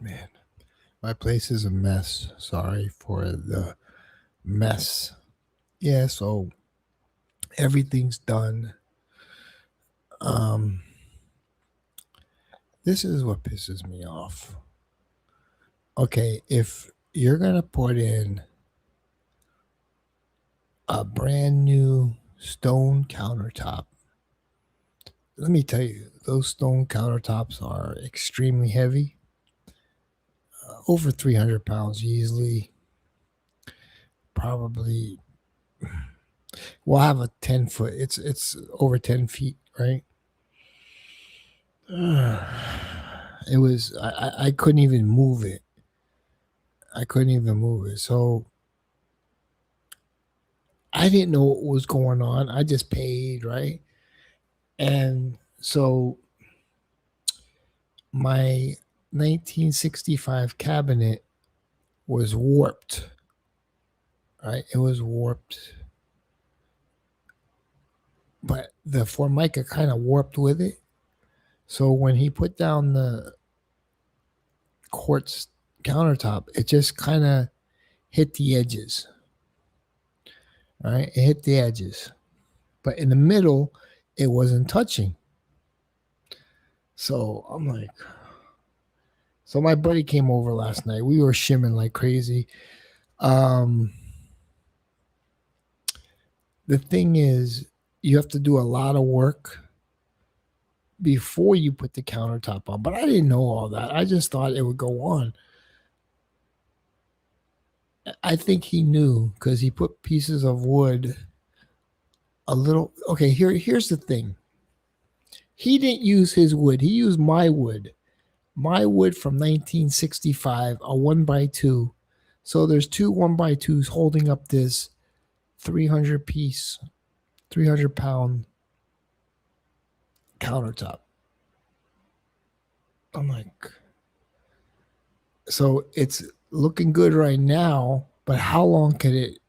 man. My place is a mess. Sorry for the mess. Yeah, so everything's done. Um, this is what pisses me off. Okay, if you're gonna put in a brand new stone countertop, let me tell you, those stone countertops are extremely heavy, over 300 pounds easily. Probably, we'll have a 10 foot. It's over 10 feet, right? It was I couldn't even move it. I couldn't even move it. So I didn't know what was going on. I just paid, right? And so my 1965 cabinet was warped, right? It was warped, but the formica kind of warped with it. So when he put down the quartz countertop, it just kind of hit the edges, right? It hit the edges, but in the middle, it wasn't touching. So I'm like, so my buddy came over last night. We were shimming like crazy. Um, the thing is, you have to do a lot of work before you put the countertop on. But I didn't know all that. I just thought it would go on. I think he knew because he put pieces of wood a little. Okay, here's the thing. He didn't use his wood. He used my wood. My wood from 1965, a 1x2. So there's two 1x2s holding up this 300 piece, 300-pound countertop. I'm like, so it's looking good right now, but how long could it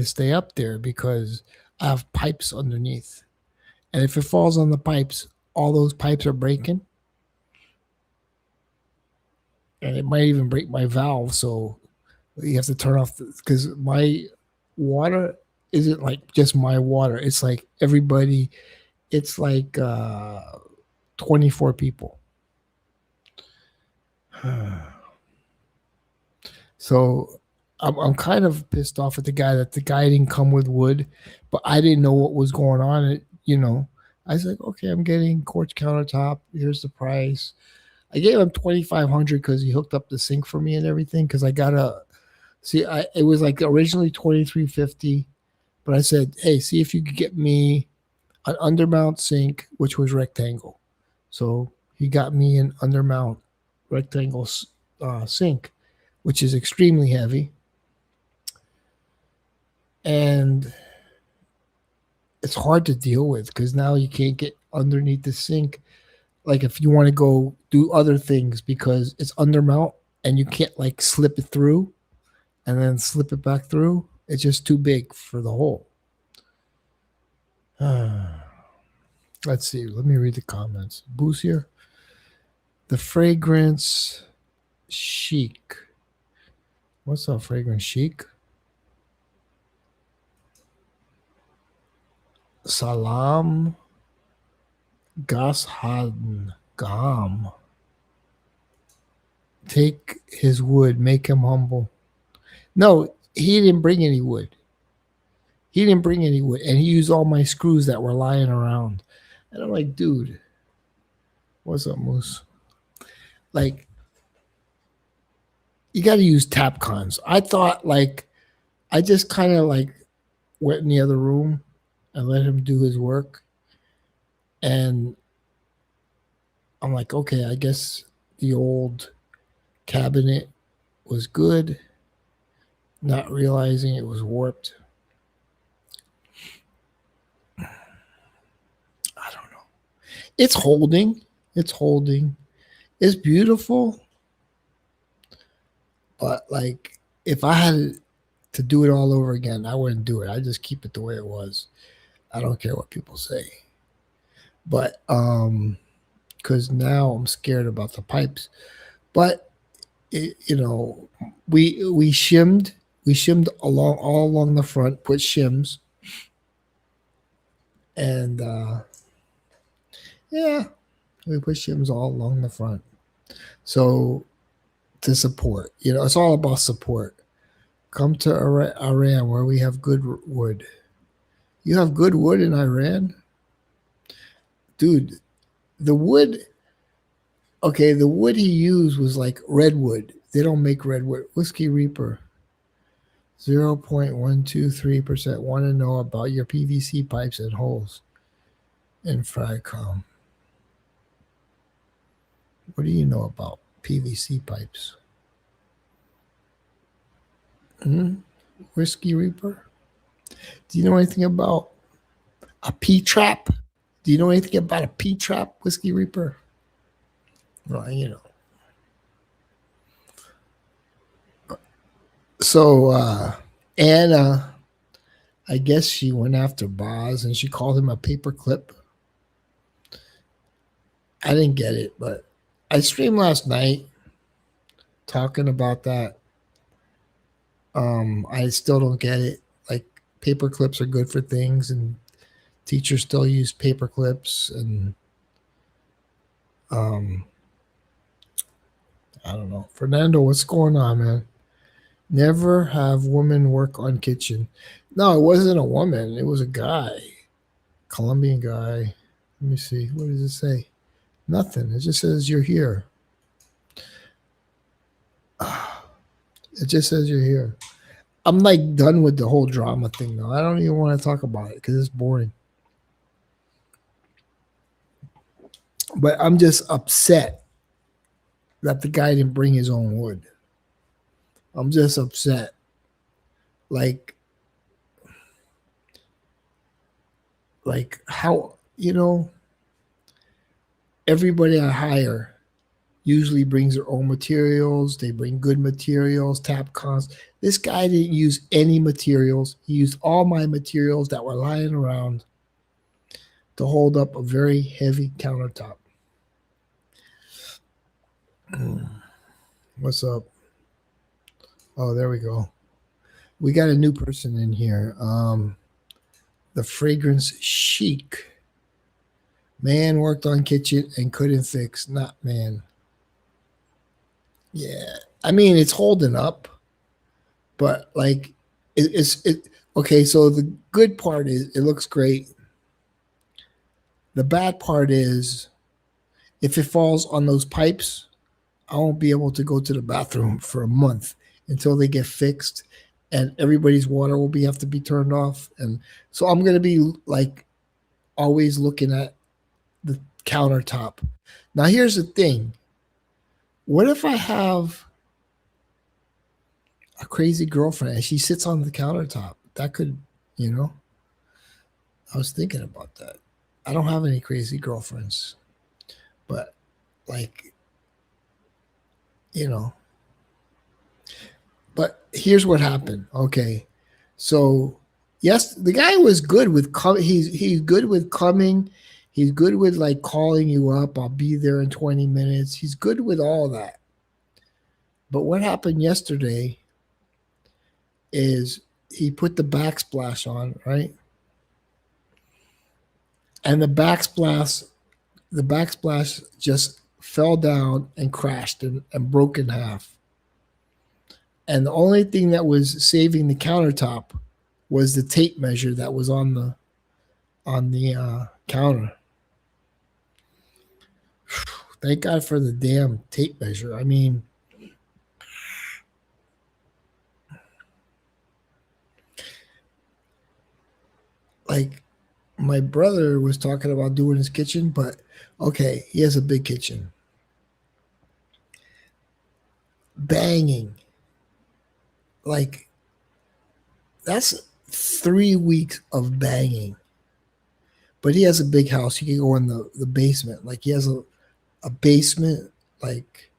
stay up there? Because I have pipes underneath. And if it falls on the pipes, all those pipes are breaking. And it might even break my valve. So you have to turn off because my water isn't like just my water. It's like everybody, it's like 24 people. So I'm kind of pissed off at the guy that the guy didn't come with wood, but I didn't know what was going on. I was like, okay, I'm getting quartz countertop. Here's the price. I gave him 2,500 because he hooked up the sink for me and everything. Because I got it was like originally 2,350, but I said, hey, see if you could get me an undermount sink, which was rectangle. So he got me an undermount rectangle sink, which is extremely heavy. And it's hard to deal with because now you can't get underneath the sink. Like if you want to go do other things because it's undermount and you can't like slip it through and then slip it back through. It's just too big for the hole. Let's see. Let me read the comments. Boosier. The fragrance chic. What's up, fragrance chic? Salam Gashaden Gam. Take his wood, make him humble. No, he didn't bring any wood. He didn't bring any wood. And he used all my screws that were lying around. And I'm like, dude, what's up, Moose? Like, you got to use tap cons. I thought, like, I just kind of like went in the other room and let him do his work. And I'm like, okay, I guess the old cabinet was good, not realizing it was warped. I don't know. It's holding. It's holding. It's beautiful. But like if I had to do it all over again, I wouldn't do it. I just keep it the way it was. I don't care what people say. But because now I'm scared about the pipes. But it, we shimmed along all along the front, put shims, and yeah, we put shims all along the front. So to support, it's all about support. Come to Iran where we have good wood. You have good wood in Iran, dude. The wood, okay, the wood he used was like redwood. They don't make redwood. Whiskey Reaper, 0.123%. Want to know about your PVC pipes and holes in Fricom. What do you know about PVC pipes? Hmm? Whiskey Reaper? Do you know anything about a P trap? Do you know anything about a P trap, Whiskey Reaper? Well, So Anna, I guess she went after Boz and she called him a paperclip. I didn't get it, but I streamed last night talking about that. I still don't get it. Like paper clips are good for things, and teachers still use paper clips, and um, I don't know. Fernando, what's going on, man? Never have women work on kitchen. No, it wasn't a woman. It was a guy, Colombian guy. Let me see. What does it say? Nothing. It just says you're here. It just says you're here. I'm like done with the whole drama thing though. I don't even want to talk about it because it's boring. But I'm just upset that the guy didn't bring his own wood. I'm just upset. Like, how, everybody I hire usually brings their own materials. They bring good materials, tap cons. This guy didn't use any materials. He used all my materials that were lying around to hold up a very heavy countertop. What's up? Oh, there we go. We got a new person in here. The fragrance chic. Man worked on kitchen and couldn't fix. Not man. Yeah. I mean, it's holding up, but like it's okay. So the good part is it looks great. The bad part is if it falls on those pipes, I won't be able to go to the bathroom for a month until they get fixed, and everybody's water will have to be turned off. And so I'm gonna be like always looking at the countertop. Now here's the thing. What if I have a crazy girlfriend and she sits on the countertop? That could, you know, I was thinking about that. I don't have any crazy girlfriends, but like, you know, but here's what happened. Okay. So, yes, the guy was good with he's good with coming. He's good with like calling you up. I'll be there in 20 minutes. He's good with all that. But what happened yesterday is he put the backsplash on, right? And the backsplash just fell down and crashed and broke in half. And the only thing that was saving the countertop was the tape measure that was on the counter. Thank God for the damn tape measure. I mean, like my brother was talking about doing his kitchen, but okay, he has a big kitchen. Banging. Like that's 3 weeks of banging. But he has a big house. He can go in the basement. Like he has a basement, like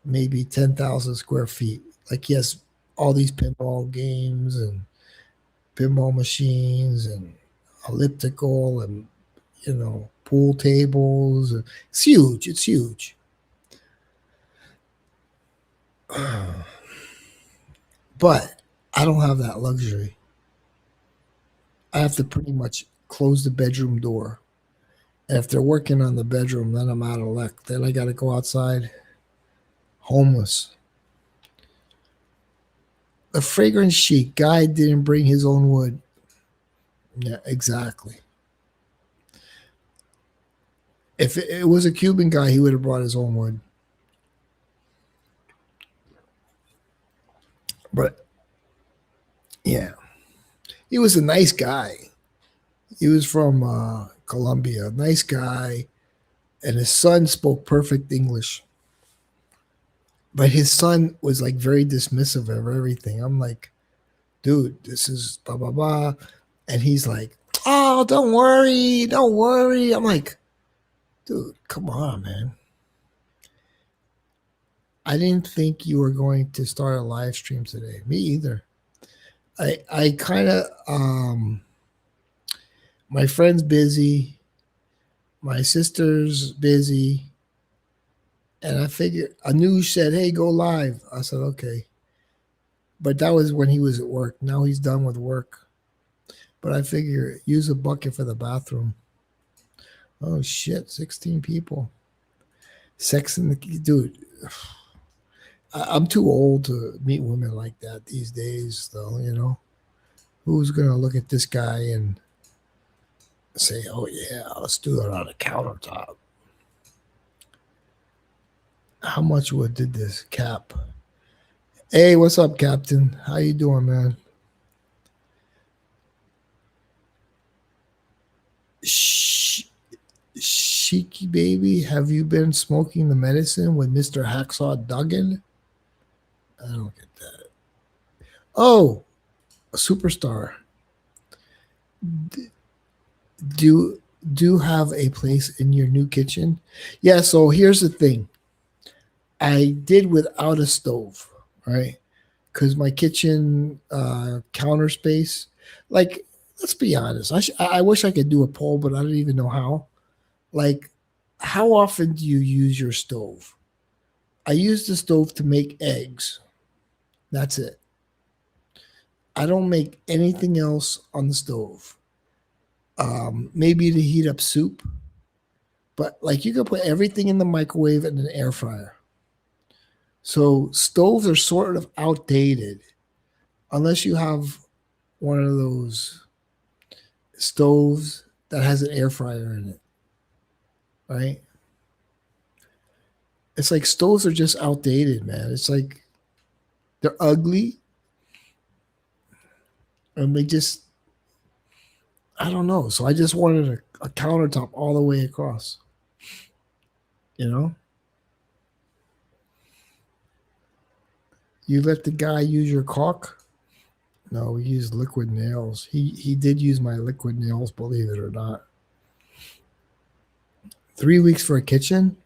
maybe 10,000 square feet. Like he has all these pinball games and pinball machines and elliptical and, pool tables. It's huge. It's huge. But I don't have that luxury. I have to pretty much close the bedroom door. And if they're working on the bedroom, then I'm out of luck. Then I got to go outside homeless. The fragrance chic guy didn't bring his own wood. Yeah, exactly. If it was a Cuban guy, he would have brought his own wood. But yeah, he was a nice guy. He was from Colombia. Nice guy. And his son spoke perfect English. But his son was like very dismissive of everything. I'm like, dude, this is blah, blah, blah. And he's like, oh, don't worry. Don't worry. I'm like, dude, come on, man. I didn't think you were going to start a live stream today. Me either. I kind of my friend's busy, my sister's busy, and I figured a news said, "Hey, go live." I said, "Okay," but that was when he was at work. Now he's done with work. But I figure use a bucket for the bathroom. Oh shit, 16 people. Sex in the dude. I'm too old to meet women like that these days, though. Who's gonna look at this guy and say, "Oh yeah, let's do it on a countertop"? How much wood did this cap? Hey, what's up, Captain? How you doing, man? Shh, Sheiky baby, have you been smoking the medicine with Mr. Hacksaw Duggan? I don't get that. Oh, a superstar. Do do have a place in your new kitchen? Yeah. So here's the thing. I did without a stove, right? Because my kitchen counter space, like, let's be honest. I wish I could do a poll, but I don't even know how. Like, how often do you use your stove? I use the stove to make eggs. That's it. I don't make anything else on the stove. Maybe to heat up soup, but like you can put everything in the microwave and an air fryer. So stoves are sort of outdated unless you have one of those stoves that has an air fryer in it, right? It's like stoves are just outdated, man. It's like they're ugly and they just, I don't know. So I just wanted a countertop all the way across, you know? You let the guy use your caulk? No, we used liquid nails. He did use my liquid nails, believe it or not. 3 weeks for a kitchen?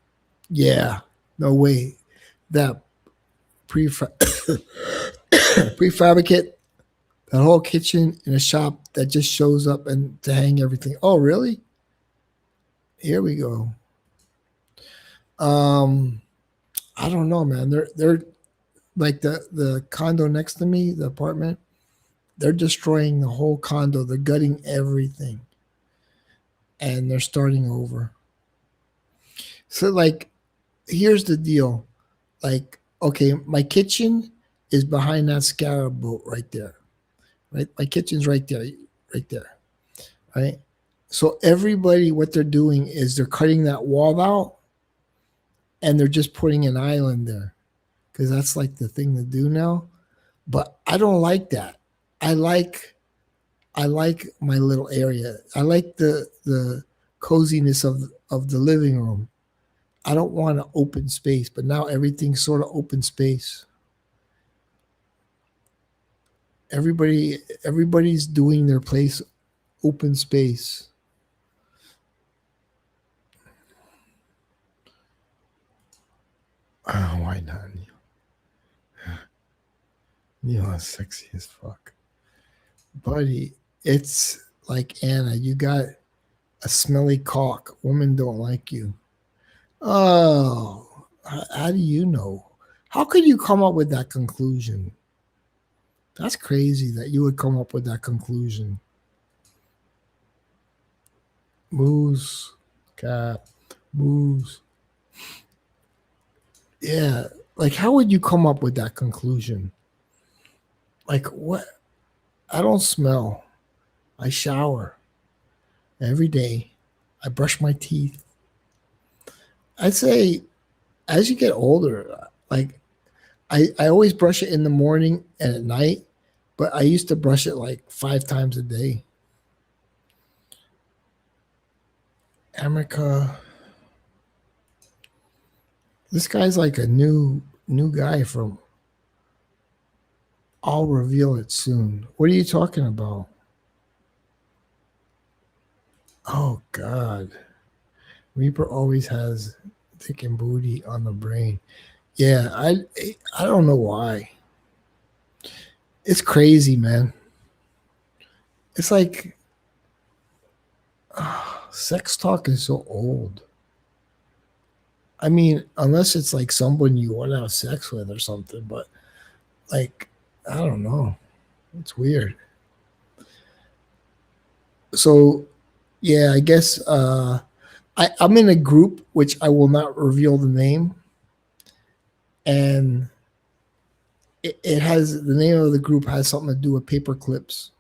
Yeah, no way. That prefab prefabricate that whole kitchen in a shop that just shows up and to hang everything. Oh, really? Here we go. Um, I don't know, man. They're like the condo next to me, the apartment. They're destroying the whole condo. They're gutting everything, and they're starting over. So, like, here's the deal. Like, okay, my kitchen is behind that scarab boat right there. Right, my kitchen's right there, right there. Right. So everybody, what they're doing is they're cutting that wall out, and they're just putting an island there because that's like the thing to do now. But I don't like that. I like I like my little area. I like the coziness of the living room. I don't want an open space, but now everything's sort of open space. Everybody's doing their place open space. Oh, why not? Neil's sexy as fuck. Buddy, it's like Anna, you got A smelly cock. Women don't like you. Oh, how do you know? How could you come up with that conclusion? That's crazy that you would come up with that conclusion. Moose, cat, moose. Yeah. Like, how would you come up with that conclusion? Like, what? I don't smell. I shower every day. I brush my teeth. I'd say as you get older, like, I always brush it in the morning and at night, but I used to brush it like 5 times a day. America, this guy's like a new guy from. I'll reveal it soon. What are you talking about? Oh God, Reaper always has dick and booty on the brain. Yeah, I don't know why. It's crazy, man. It's like sex talk is so old. I mean, unless it's like someone you want to have sex with or something, but like I don't know. It's weird. So yeah, I guess I'm in a group which I will not reveal the name, and it has the name of the group has something to do with paper clips.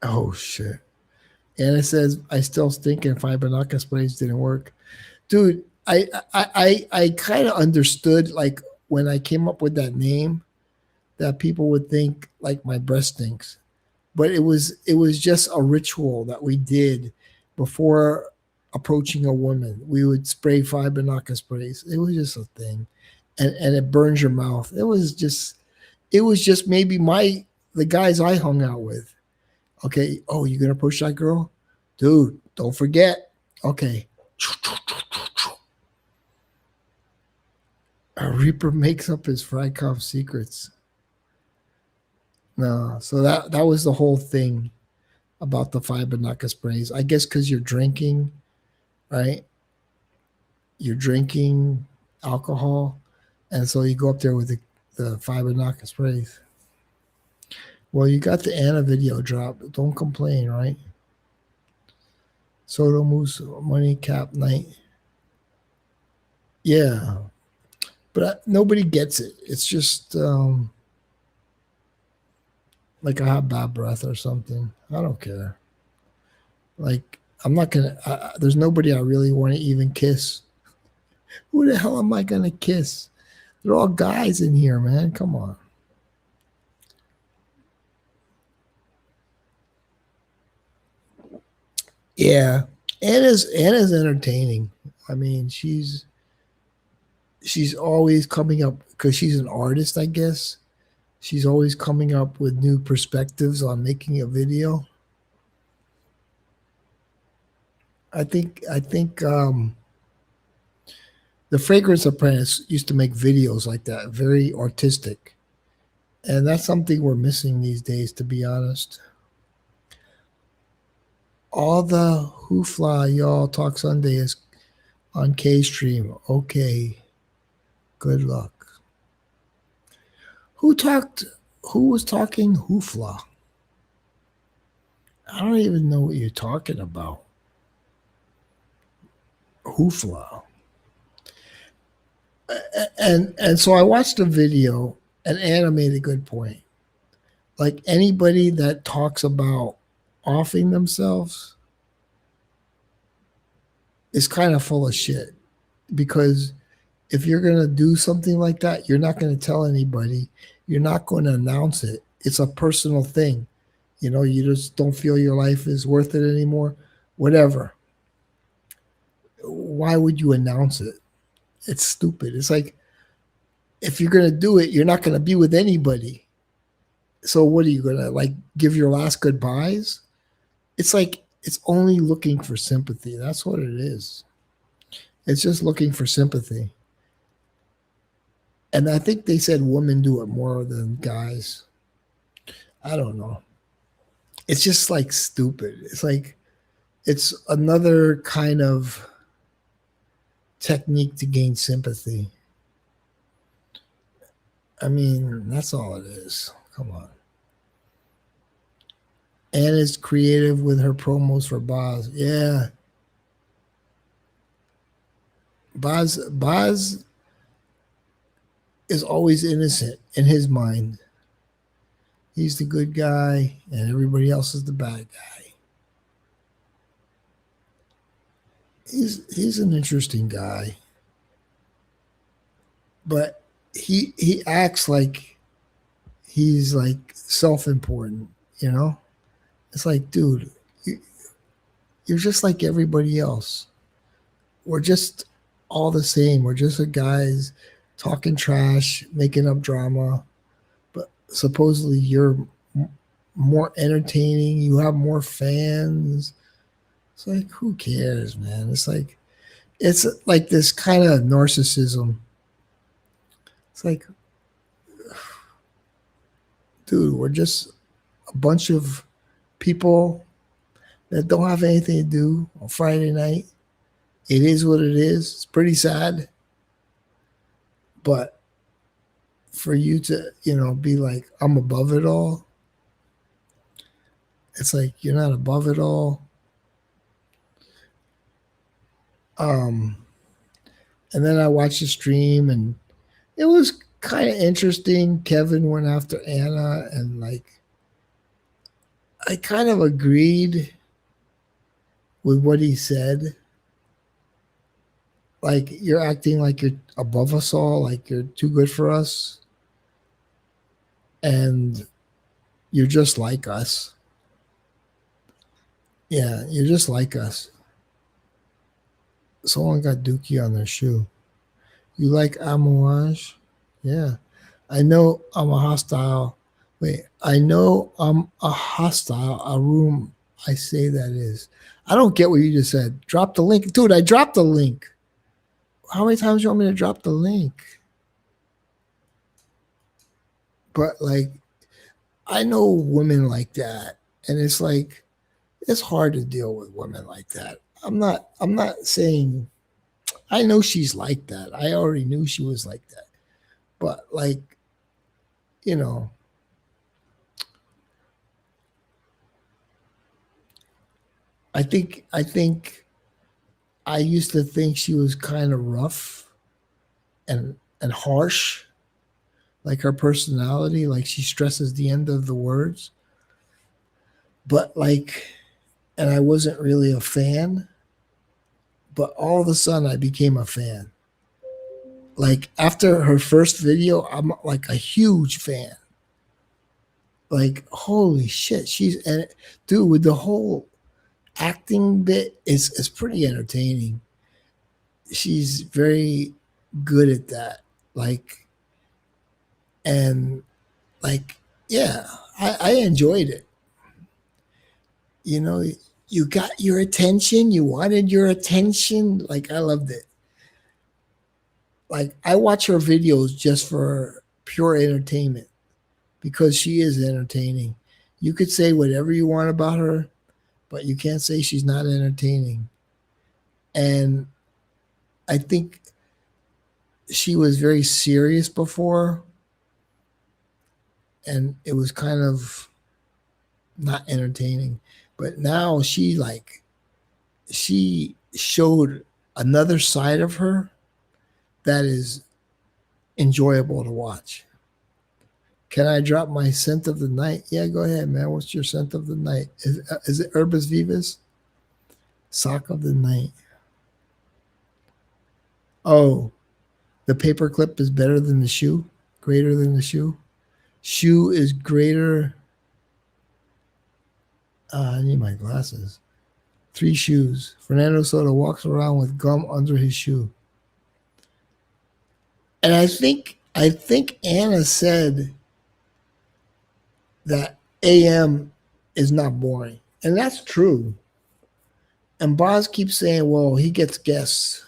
Oh shit! And it says I still stink and Fibonacci sprays didn't work, dude. I kind of understood like when I came up with that name that people would think like my breast stinks, but it was just a ritual that we did before approaching a woman. We would spray Fibonacci sprays. It was just a thing, and it burns your mouth. It was just maybe the guys I hung out with. Okay, oh, you gonna push that girl, dude? Don't forget. Okay, a Reaper makes up his Frykov secrets. No, so that was the whole thing about the Fibonacci sprays. I guess because you're drinking, right? You're drinking alcohol, and so you go up there with the Fibonacci sprays. Well, you got the Anna video drop. Don't complain, right? Soto Moose Money Cap Night. Yeah, but nobody gets it. It's just like I have bad breath or something. I don't care. Like I'm not gonna. There's nobody I really want to even kiss. Who the hell am I gonna kiss? They're all guys in here, man. Come on. Yeah, Anna's entertaining. I mean, she's always coming up because she's an artist, I guess. She's always coming up with new perspectives on making a video. I think the Fragrance Apprentice used to make videos like that, very artistic, and that's something we're missing these days, to be honest. All the hoofla y'all talk Sunday is on K stream. Okay, good luck. Who talked? Who was talking hoofla? I don't even know what you're talking about. Hoofla. And so I watched a video, and Anna made a good point. Like anybody that talks about offing themselves is kind of full of shit, because if you're going to do something like that, you're not going to tell anybody. You're not going to announce it. It's a personal thing. You just don't feel your life is worth it anymore. Whatever. Why would you announce it? It's stupid. It's like if you're going to do it, you're not going to be with anybody. So what are you going to like give your last goodbyes? It's like it's only looking for sympathy. That's what it is. It's just looking for sympathy. And I think they said women do it more than guys. I don't know. it's just like stupid. It's like it's another kind of technique to gain sympathy. I mean, that's all it is. Come on. Anna's creative with her promos for Boz. Yeah. Boz is always innocent in his mind. He's the good guy and everybody else is the bad guy. He's an interesting guy. But he acts like he's like self-important, you know? It's like, dude, you're just like everybody else. We're just all the same. We're just guys talking trash, making up drama, but supposedly you're more entertaining. You have more fans. It's like, who cares, man? It's like this kind of narcissism. It's like, dude, we're just a bunch of people that don't have anything to do on Friday night. It is what it is. It's pretty sad. But for you to, be like, I'm above it all, it's like you're not above it all. Um, and then I watched the stream and it was kind of interesting. Kevin went after Anna and like I kind of agreed with what he said. Like you're acting like you're above us all, like you're too good for us. And you're just like us. Yeah, you're just like us. Someone got Dookie on their shoe. You like amouage? Yeah. I know I'm a hostile. Wait, I know I'm a hostile. A room I say that is. I don't get what you just said. Drop the link. Dude, I dropped the link. How many times do you want me to drop the link? But like, I know women like that. And it's like, it's hard to deal with women like that. I'm not saying I know she's like that. I already knew she was like that. But like, you know, I think I used to think she was kind of rough and harsh, like her personality, like she stresses the end of the words. But like, and I wasn't really a fan, but all of a sudden I became a fan. Like after her first video, I'm like a huge fan. Like, holy shit, she's and dude with the whole acting bit is pretty entertaining. She's very good at that. Like and like yeah, I enjoyed it. You know, you got your attention, you wanted your attention. Like I loved it. Like I watch her videos just for pure entertainment because she is entertaining. You could say whatever you want about her, but you can't say she's not entertaining. And I think she was very serious before, and it was kind of not entertaining. But now she showed another side of her that is enjoyable to watch. Can I drop my scent of the night? Yeah, go ahead, man. What's your scent of the night? Is it Herbis Vivas? Sock of the night. Oh, the paper clip is better than the shoe? Greater than the shoe? Shoe is greater. I need my glasses. 3 shoes. Fernando Soto walks around with gum under his shoe. And I think Anna said that AM is not boring. And that's true. And Boz keeps saying, well, he gets guests.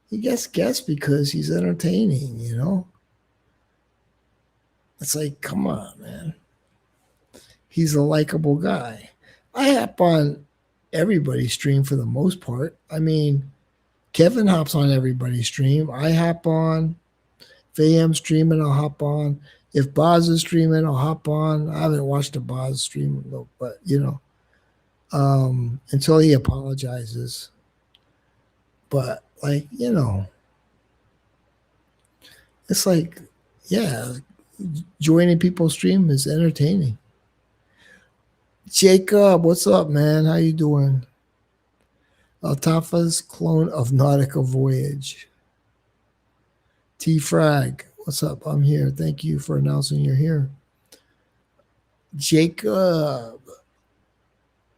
He gets guests because he's entertaining, It's like, come on, man. He's a likable guy. I hop on everybody's stream for the most part. I mean, Kevin hops on everybody's stream. I hop on. If AM's streaming, I'll hop on. If Boz is streaming, I'll hop on. I haven't watched a Boz stream, but until he apologizes. But like, it's like, yeah, joining people's stream is entertaining. Jacob, what's up, man? How you doing? Altafa's clone of Nautica Voyage. T-Frag, what's up? I'm here. Thank you for announcing you're here. Jacob,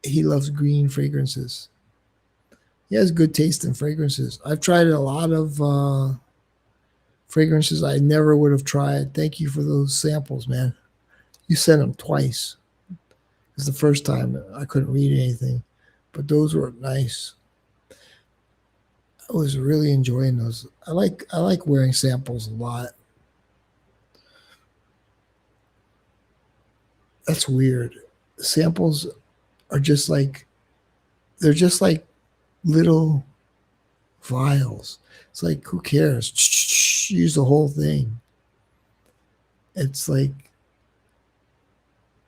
he loves green fragrances. He has good taste in fragrances. I've tried a lot of fragrances I never would have tried. Thank you for those samples, man. You sent them twice. It's the first time I couldn't read anything, but those were nice. I was really enjoying those. I like wearing samples a lot. That's weird. Samples are just like they're just like little vials. It's like, who cares? Use the whole thing. It's like,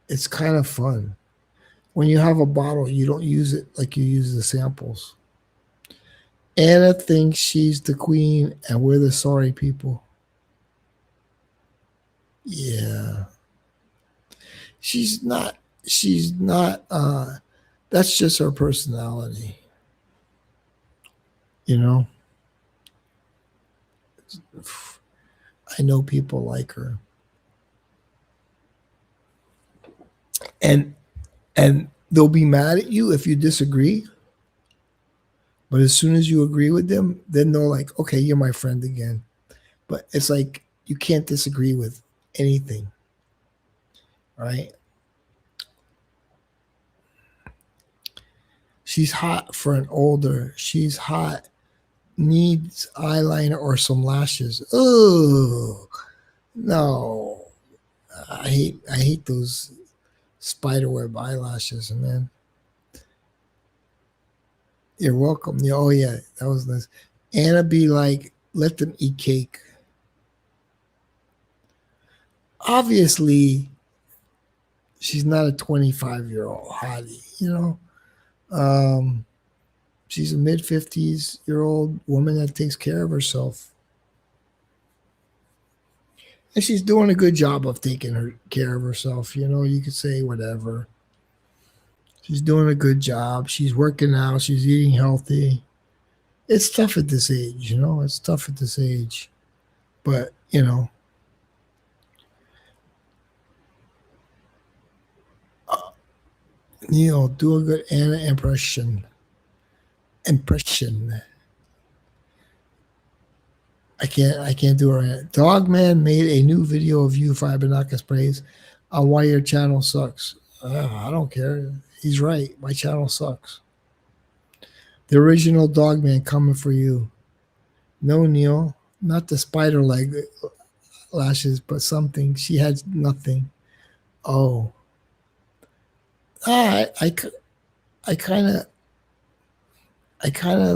it's kind of fun. When you have a bottle, you don't use it like you use the samples. Anna thinks she's the queen and we're the sorry people. Yeah. She's not, that's just her personality. You know? I know people like her. And they'll be mad at you if you disagree. But as soon as you agree with them, then they're like, okay, you're my friend again. But it's like you can't disagree with anything. Right? She's hot for an older. She's hot. Needs eyeliner or some lashes. Oh no. I hate those spiderweb eyelashes, man. You're welcome. Yeah, oh yeah, that was nice. Anna be like, let them eat cake. Obviously, she's not a 25-year-old hottie, she's a mid-50s-year-old woman that takes care of herself. And she's doing a good job of taking care of herself. You could say whatever. She's doing a good job. She's working out. She's eating healthy. It's tough at this age, It's tough at this age. But, do a good Anna impression. I can't do it. Dogman made a new video of you, Fibonacci sprays, on why your channel sucks. I don't care. He's right. My channel sucks. The original Dogman coming for you. No, Neil, not the spider leg lashes, but something. She had nothing. Oh, I kind of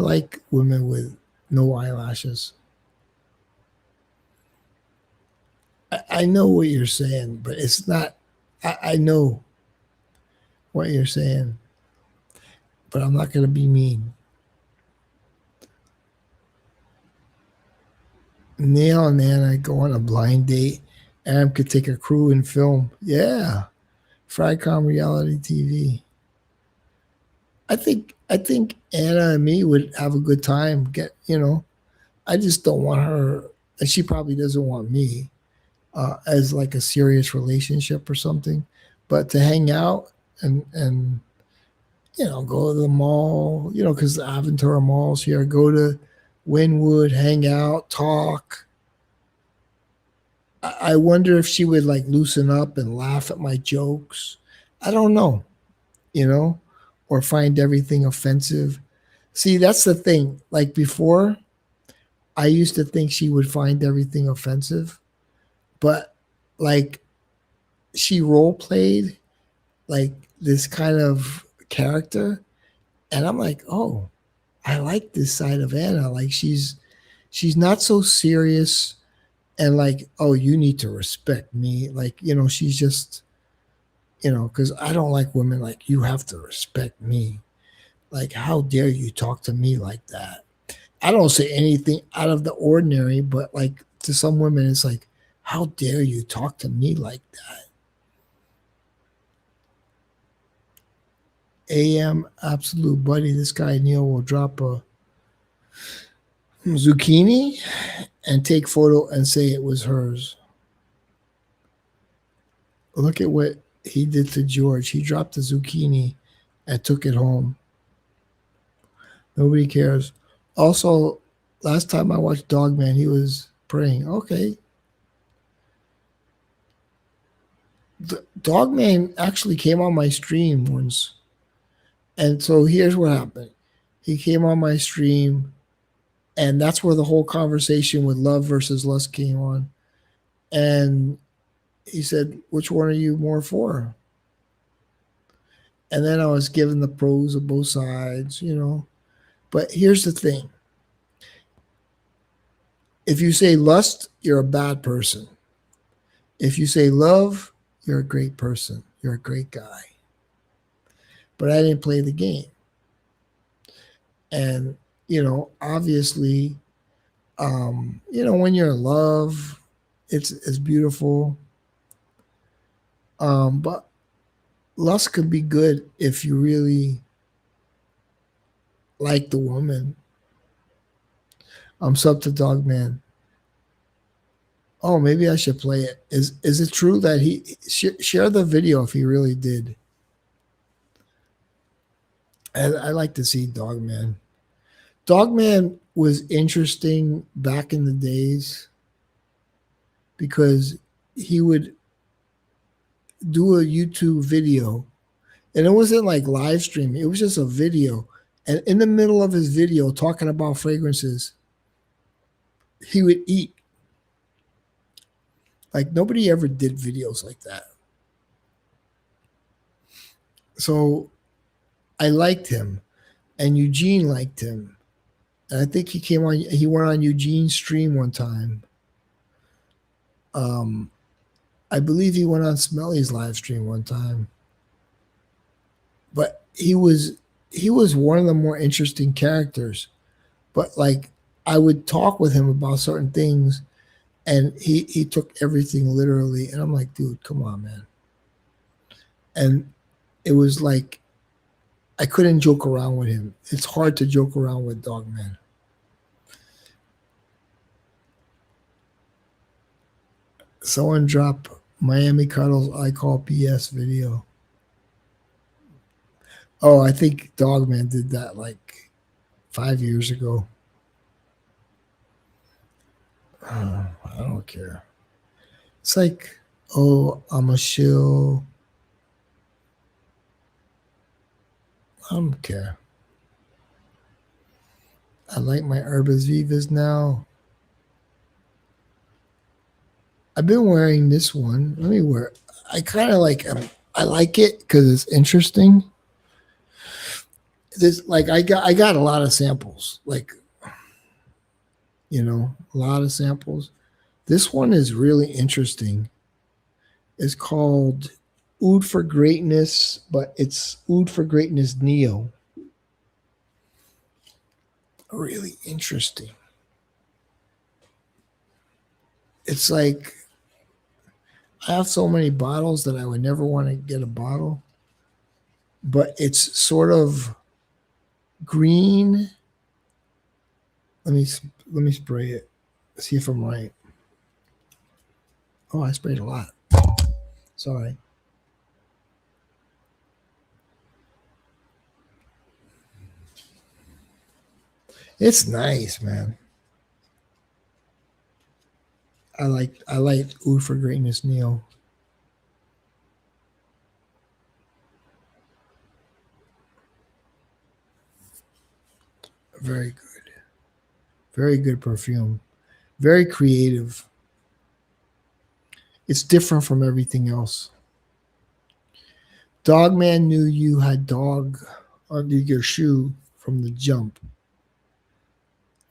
like women with no eyelashes. I know what you're saying, but it's not. I know what you're saying, but I'm not going to be mean. Neil and Anna go on a blind date. Adam could take a crew and film. Yeah, Fricom Reality TV. I think Anna and me would have a good time. I just don't want her, and she probably doesn't want me as like a serious relationship or something. But to hang out and go to the mall, because the Aventura Mall's here. Go to Wynwood, hang out, talk. I wonder if she would like loosen up and laugh at my jokes. I don't know, or find everything offensive. See, that's the thing. Like before, I used to think she would find everything offensive, but like she role played like this kind of character, and I'm like, oh, I like this side of Anna. Like she's not so serious and like, oh, you need to respect me. Like, she's just, because I don't like women like, you have to respect me. Like, how dare you talk to me like that? I don't say anything out of the ordinary, but like to some women, it's like, how dare you talk to me like that? AM absolute buddy. This guy Neil will drop a zucchini and take photo and say it was hers. Look at what he did to George. He dropped the zucchini and took it home. Nobody cares. Also, last time I watched Dogman, he was praying. Okay. Dogman actually came on my stream once. And so here's what happened. He came on my stream, and that's where the whole conversation with love versus lust came on. And he said, which one are you more for? And then I was given the pros of both sides. But here's the thing. If you say lust, you're a bad person. If you say love, you're a great person. You're a great guy. But I didn't play the game. And, obviously, when you're in love, it's beautiful. But lust could be good if you really like the woman. I'm sub to Dogman. Oh, maybe I should play it. Is it true that he share the video if he really did? I like to see Dogman. Dogman was interesting back in the days because he would do a YouTube video, and it wasn't like live streaming. It was just a video. And in the middle of his video talking about fragrances, he would eat. Like nobody ever did videos like that. So I liked him, and Eugene liked him. And I think he went on Eugene's stream one time. I believe he went on Smelly's live stream one time. But he was one of the more interesting characters. But like I would talk with him about certain things, and he took everything literally, and I'm like, dude, come on, man. And it was like I couldn't joke around with him. It's hard to joke around with Dogman. Someone drop Miami Cuddles I Call PS video. Oh, I think Dogman did that like 5 years ago. I don't care. It's like, oh, I'm a shill. I don't care. I like my Herbas Vivas now. I've been wearing this one. Let me wear it. I kind of like I like it because it's interesting. This like I got a lot of samples. Like a lot of samples. This one is really interesting. It's called Oud for Greatness, but it's Oud for Greatness Neo. Really interesting. It's like I have so many bottles that I would never want to get a bottle, but it's sort of green. Let me spray it. See if I'm right. Oh, I sprayed a lot. Sorry. It's nice, man. I like Oud for Greatness Neo. Very good. Very good perfume. Very creative. It's different from everything else. Dog man knew you had dog under your shoe from the jump,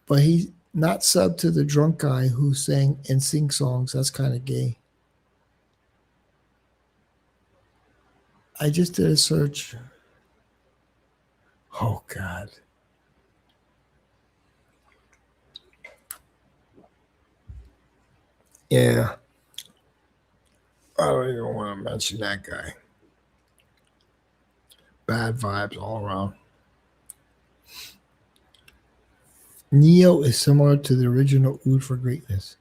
but he not sub to the drunk guy who sang and sing songs. That's kind of gay. I just did a search. Oh God. Yeah. I don't even want to mention that guy. Bad vibes all around. Neo is similar to the original Oud for Greatness.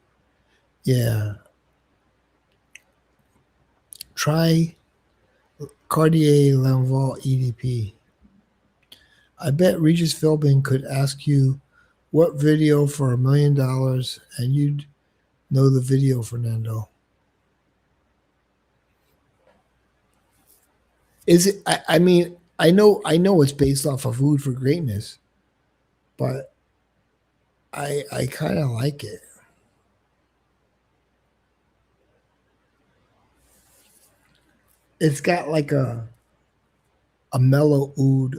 Yeah. Try Cartier Lanvin EDP. I bet Regis Philbin could ask you what video for $1 million and you'd know the video, Fernando. Is it? I mean, I know it's based off of Food for Greatness, but I kind of like it. It's got like a mellow oud.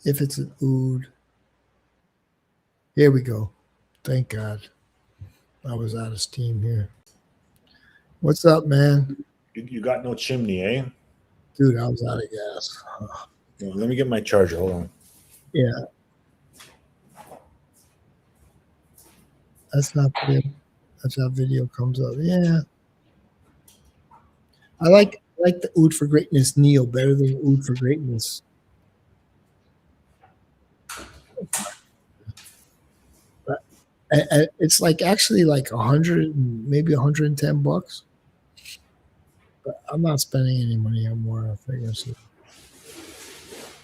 If it's an oud, here we go. Thank God, I was out of steam here. What's up, man? You got no chimney, eh? Dude, I was out of gas. Let me get my charger. Hold on. Yeah, that's not video. That's how video comes up. Yeah, I like the Oud for Greatness Neo better than Oud for Greatness. And it's like actually like 100, maybe $110. But I'm not spending any money on more fragrances.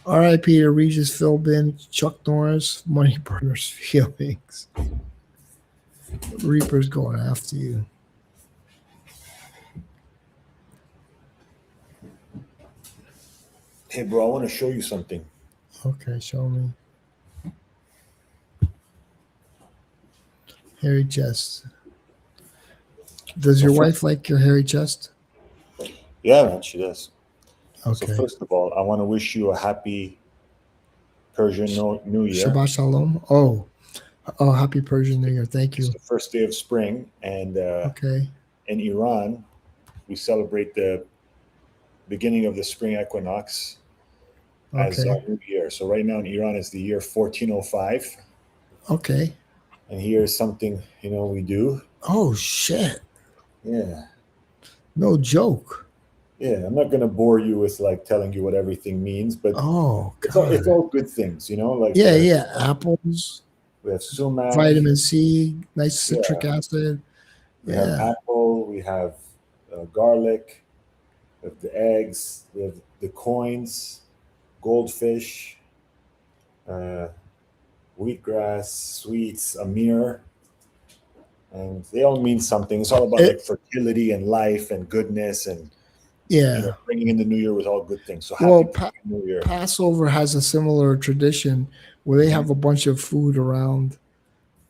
All right, Peter Regis, Philbin, Chuck Norris, Money Burner's Feelings. Reaper's going after you. Hey, bro, I want to show you something. Okay, show me. Hairy chest. Does your wife like your hairy chest? Yeah, man, she does. Okay. So first of all, I want to wish you a happy Persian New Year. Shabbat Shalom. Oh, happy Persian New Year. Thank you. It's the first day of spring, and okay. In Iran, we celebrate the beginning of the spring equinox as our new year. So right now in Iran, it's the year 1405. Okay. And here's something, we do. Oh, shit. Yeah. No joke. Yeah, I'm not going to bore you with like telling you what everything means, but it's all good things, like apples. We have sumac, vitamin C, nice citric acid. We have apple, we have garlic, we have the eggs, we have the coins, goldfish, wheatgrass, sweets, amir, and they all mean something. It's all about like fertility and life and goodness and bringing in the new year with all good things. So happy New Year. Passover has a similar tradition where they have a bunch of food around,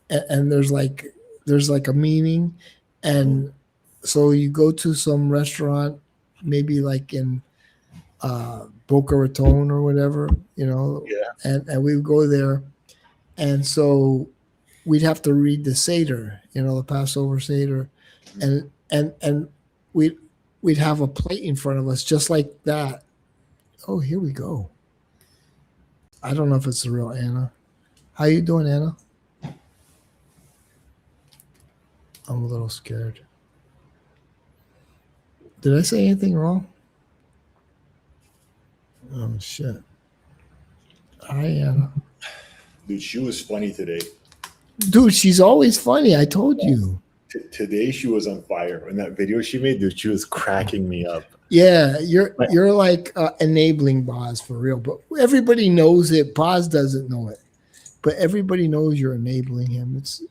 and there's like a meaning, and so you go to some restaurant, maybe like in Boca Raton or whatever, and we would go there, and so we'd have to read the Seder, the Passover Seder, and we'd have a plate in front of us just like that. Oh, here we go. I don't know if it's the real Anna. How you doing, Anna? I'm a little scared. Did I say anything wrong? Oh, shit. Hi, Anna. Dude, she was funny today. Dude, she's always funny. I told you. Today she was on fire. In that video she made, dude, she was cracking me up. Yeah, you're like enabling Boz for real. But everybody knows it. Boz doesn't know it. But everybody knows you're enabling him. It's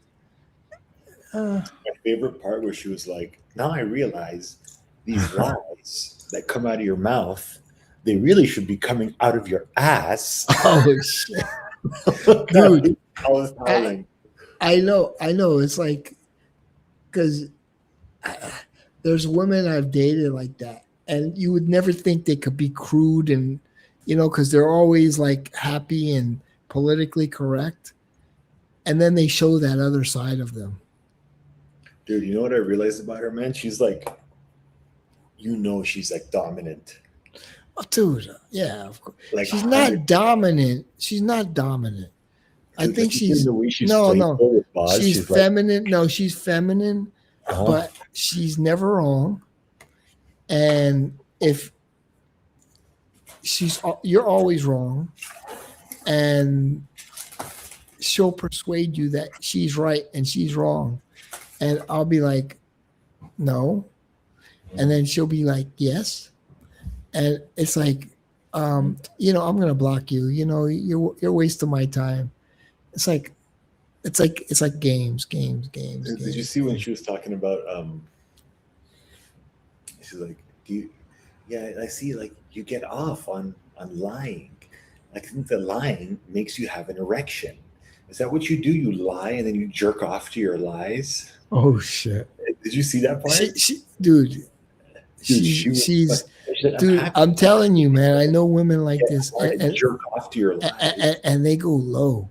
my favorite part where she was like, now I realize these lies that come out of your mouth, they really should be coming out of your ass. Oh, shit. Dude, I was howling. I know. It's like, because there's women I've dated like that, and you would never think they could be crude and, because they're always like happy and politically correct. And then they show that other side of them. Dude, you know what I realized about her, man? She's like, she's like dominant. Oh, dude, yeah, of course. Like she's not dominant. She's not dominant. Dude, I think she's no. She's feminine. Like, no, she's feminine, but she's never wrong. And if you're always wrong, and she'll persuade you that she's right and she's wrong, and I'll be like, no, and then she'll be like, yes, and it's like, I'm gonna block you. You're wasting my time. It's like games. Did you see when she was talking about? She's like, I see. Like, you get off on lying. I think the lying makes you have an erection. Is that what you do? You lie and then you jerk off to your lies? Oh shit! Did you see that part? Dude, she's dude. I'm telling you, man. I know women like this, and jerk off to your lies, and they go low.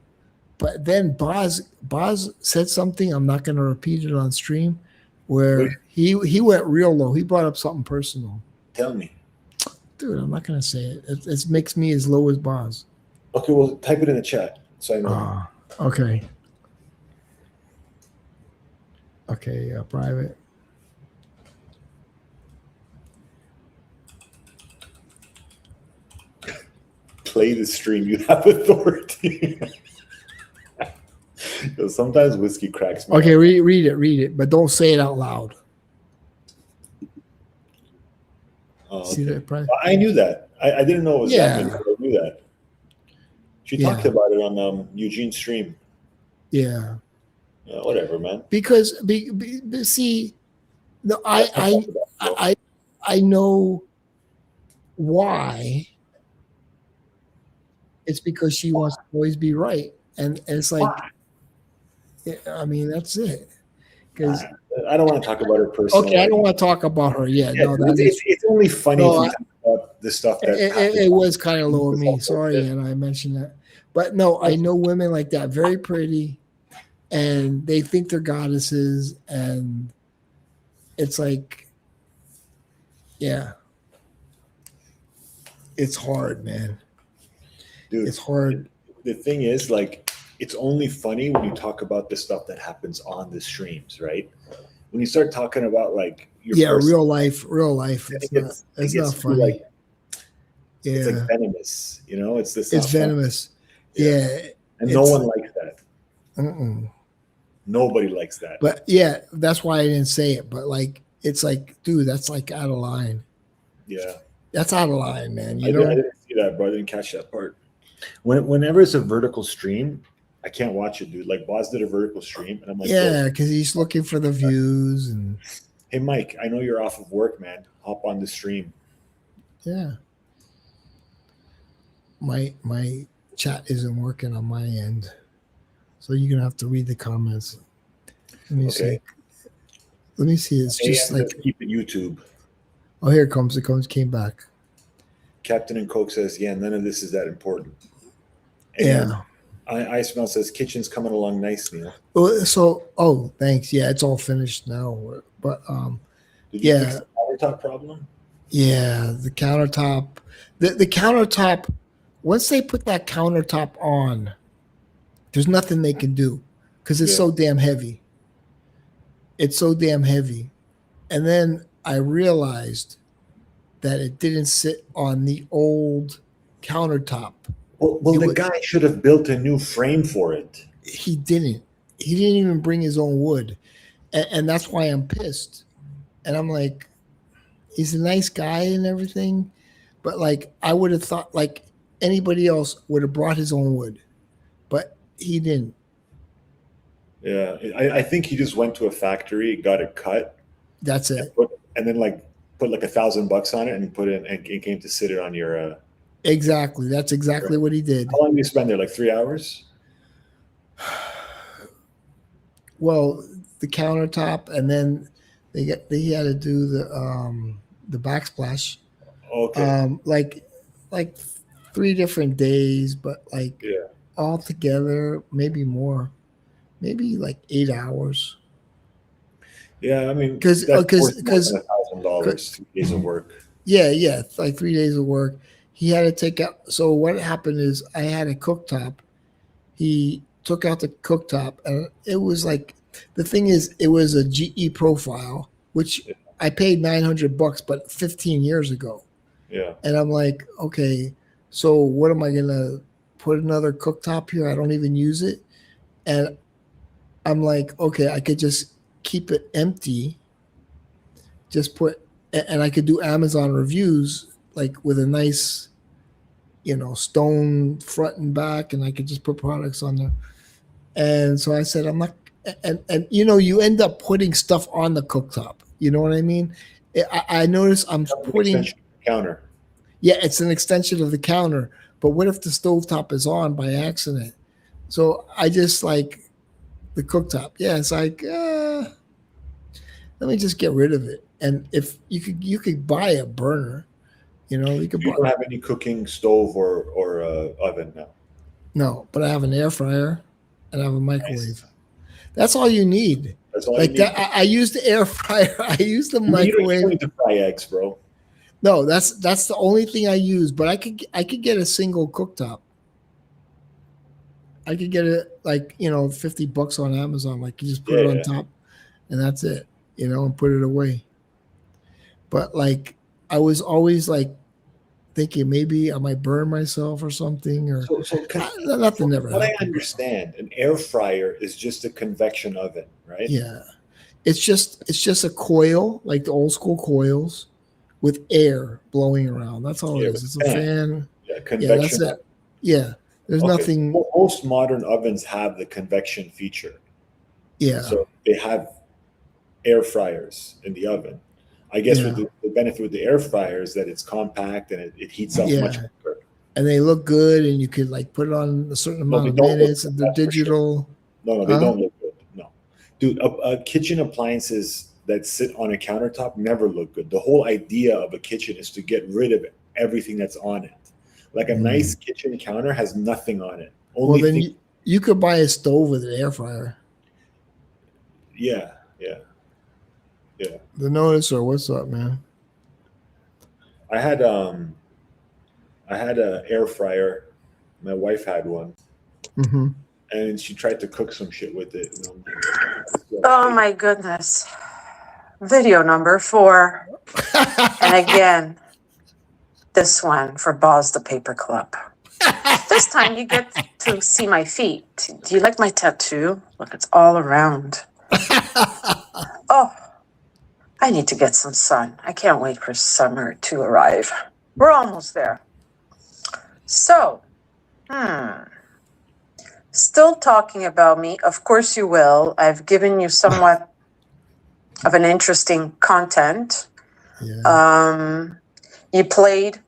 But then Boz said something. I'm not going to repeat it on stream, where he went real low. He brought up something personal. Tell me, dude. I'm not going to say it. It makes me as low as Boz. Okay, well, type it in the chat so I know. Okay. Okay, private. Play the stream. You have authority. Sometimes whiskey cracks me. Okay, read it, but don't say it out loud. Oh, okay. See that, private? I knew that. I didn't know it was happening, but I knew that. She talked about it on Eugene's stream. Yeah. Whatever, man. Because see, no, I know why. It's because she wants to always be right, and it's like, I mean, that's it. Because I don't want to talk about her personally. Okay, I don't want to talk about her. Yeah, no, it's only funny if we talk about the stuff that it was kind of low of me. Sorry, and I mentioned that. But no, I know women like that, very pretty, and they think they're goddesses, and it's like, yeah, it's hard, man. Dude, it's hard. The thing is, like, it's only funny when you talk about the stuff that happens on the streams, right? When you start talking about like real life, it's not funny. Like, it's like venomous, It's this. It's venomous. Yeah. And no one likes that. Nobody likes that. But yeah, that's why I didn't say it. But like, it's like, dude, that's like out of line. Yeah. That's out of line, man. I didn't see that, bro. I didn't catch that part. Whenever it's a vertical stream, I can't watch it, dude. Like, Boz did a vertical stream, and I'm like, yeah, because he's looking for the views. And hey, Mike, I know you're off of work, man. Hop on the stream. Yeah. My chat isn't working on my end, so you're gonna have to read the comments. Let me see. Let me see. It's just like keep it YouTube. Oh, here it comes. Came back. Captain and Coke says, yeah, none of this is that important. And I Smell says, kitchen's coming along nicely. So, thanks. Yeah, it's all finished now. But did you fix the countertop problem? Yeah, the countertop. The countertop, once they put that countertop on, there's nothing they can do because it's so damn heavy. It's so damn heavy. And then I realized that it didn't sit on the old countertop. Well, the guy should have built a new frame for it. He didn't. He didn't even bring his own wood. And that's why I'm pissed. And I'm like, he's a nice guy and everything. But like, I would have thought like anybody else would have brought his own wood. But he didn't. Yeah. I think he just went to a factory, got it cut. That's it. And then like put like $1,000 on it and put it and it came to sit it on your Exactly. That's exactly what he did. How long did you spend there? Like 3 hours? Well, the countertop, and then he had to do the backsplash. Okay. Like 3 different days, but like Yeah. all together, maybe more, maybe like 8 hours. Yeah. I mean, Because that's worth more than because $1,000. 2 days of work. yeah, like 3 days of work. He had to take out. So what happened is I had a cooktop. He took out the cooktop, and it was like the thing is, it was a GE profile, which Yeah. I paid $900, but 15 years ago. Yeah. And I'm like, okay, so what am I gonna put another cooktop here? I don't even use it. And I'm like, okay, I could just keep it empty, just put, and I could do Amazon reviews like with a nice, stone front and back, and I could just put products on there. And so I said, I'm not, and you end up putting stuff on the cooktop. You know what I mean? I notice I'm An putting, extension counter. yeah, it's an extension of the counter. But what if the stovetop is on by accident? So I just like the cooktop. Yeah, it's like, let me just get rid of it. And if you could buy a burner, you could You buy. don't have any cooking stove or oven now. No, but I have an air fryer and I have a Nice. microwave. That's all you need. That's all you Like need. that, I use the air fryer. I use the You don't microwave. need to fry eggs, bro. No, that's the only thing I use. But I could get a single cooktop. I could get it like $50 on Amazon. Like you just put Yeah, it on yeah. top, and that's it. And put it away. But like I was always like thinking maybe I might burn myself or something, or So nothing from never what I happened. understand, an air fryer is just a convection oven, right? Yeah, it's just a coil like the old school coils with air blowing around. That's all it Yeah, is. with It's a a fan. fan. Yeah, Yeah, that's convection oven. it. Yeah, there's Okay, so nothing. most modern ovens have the convection feature. Yeah, So they have air fryers in the oven. I guess with yeah, the benefit with the air fryer is that it's compact and it heats up much yeah. quicker. And they look good, and you could like put it on a certain No, amount they of don't look minutes, good, and they're that's for sure. digital. No, they Huh? don't look good. No, dude, kitchen appliances that sit on a countertop never look good. The whole idea of a kitchen is to get rid of everything that's on it. Like a Mm. nice kitchen counter has nothing on it. Well, Only then thing, you could buy a stove with an air fryer. yeah, yeah, yeah. The notice or what's up, man? I had um, I had a air fryer. My wife had one, Mm-hmm. and she tried to cook some shit with it. And I'm like, Oh my goodness. Video number 4. And again, this one for Boz the Paperclip. This time you get to see my feet. Do you like my tattoo? Look, it's all around. Oh, I need to get some sun. I can't wait for summer to arrive. We're almost there. So, still talking about me. Of course you will. I've given you somewhat of an interesting content. Yeah. You played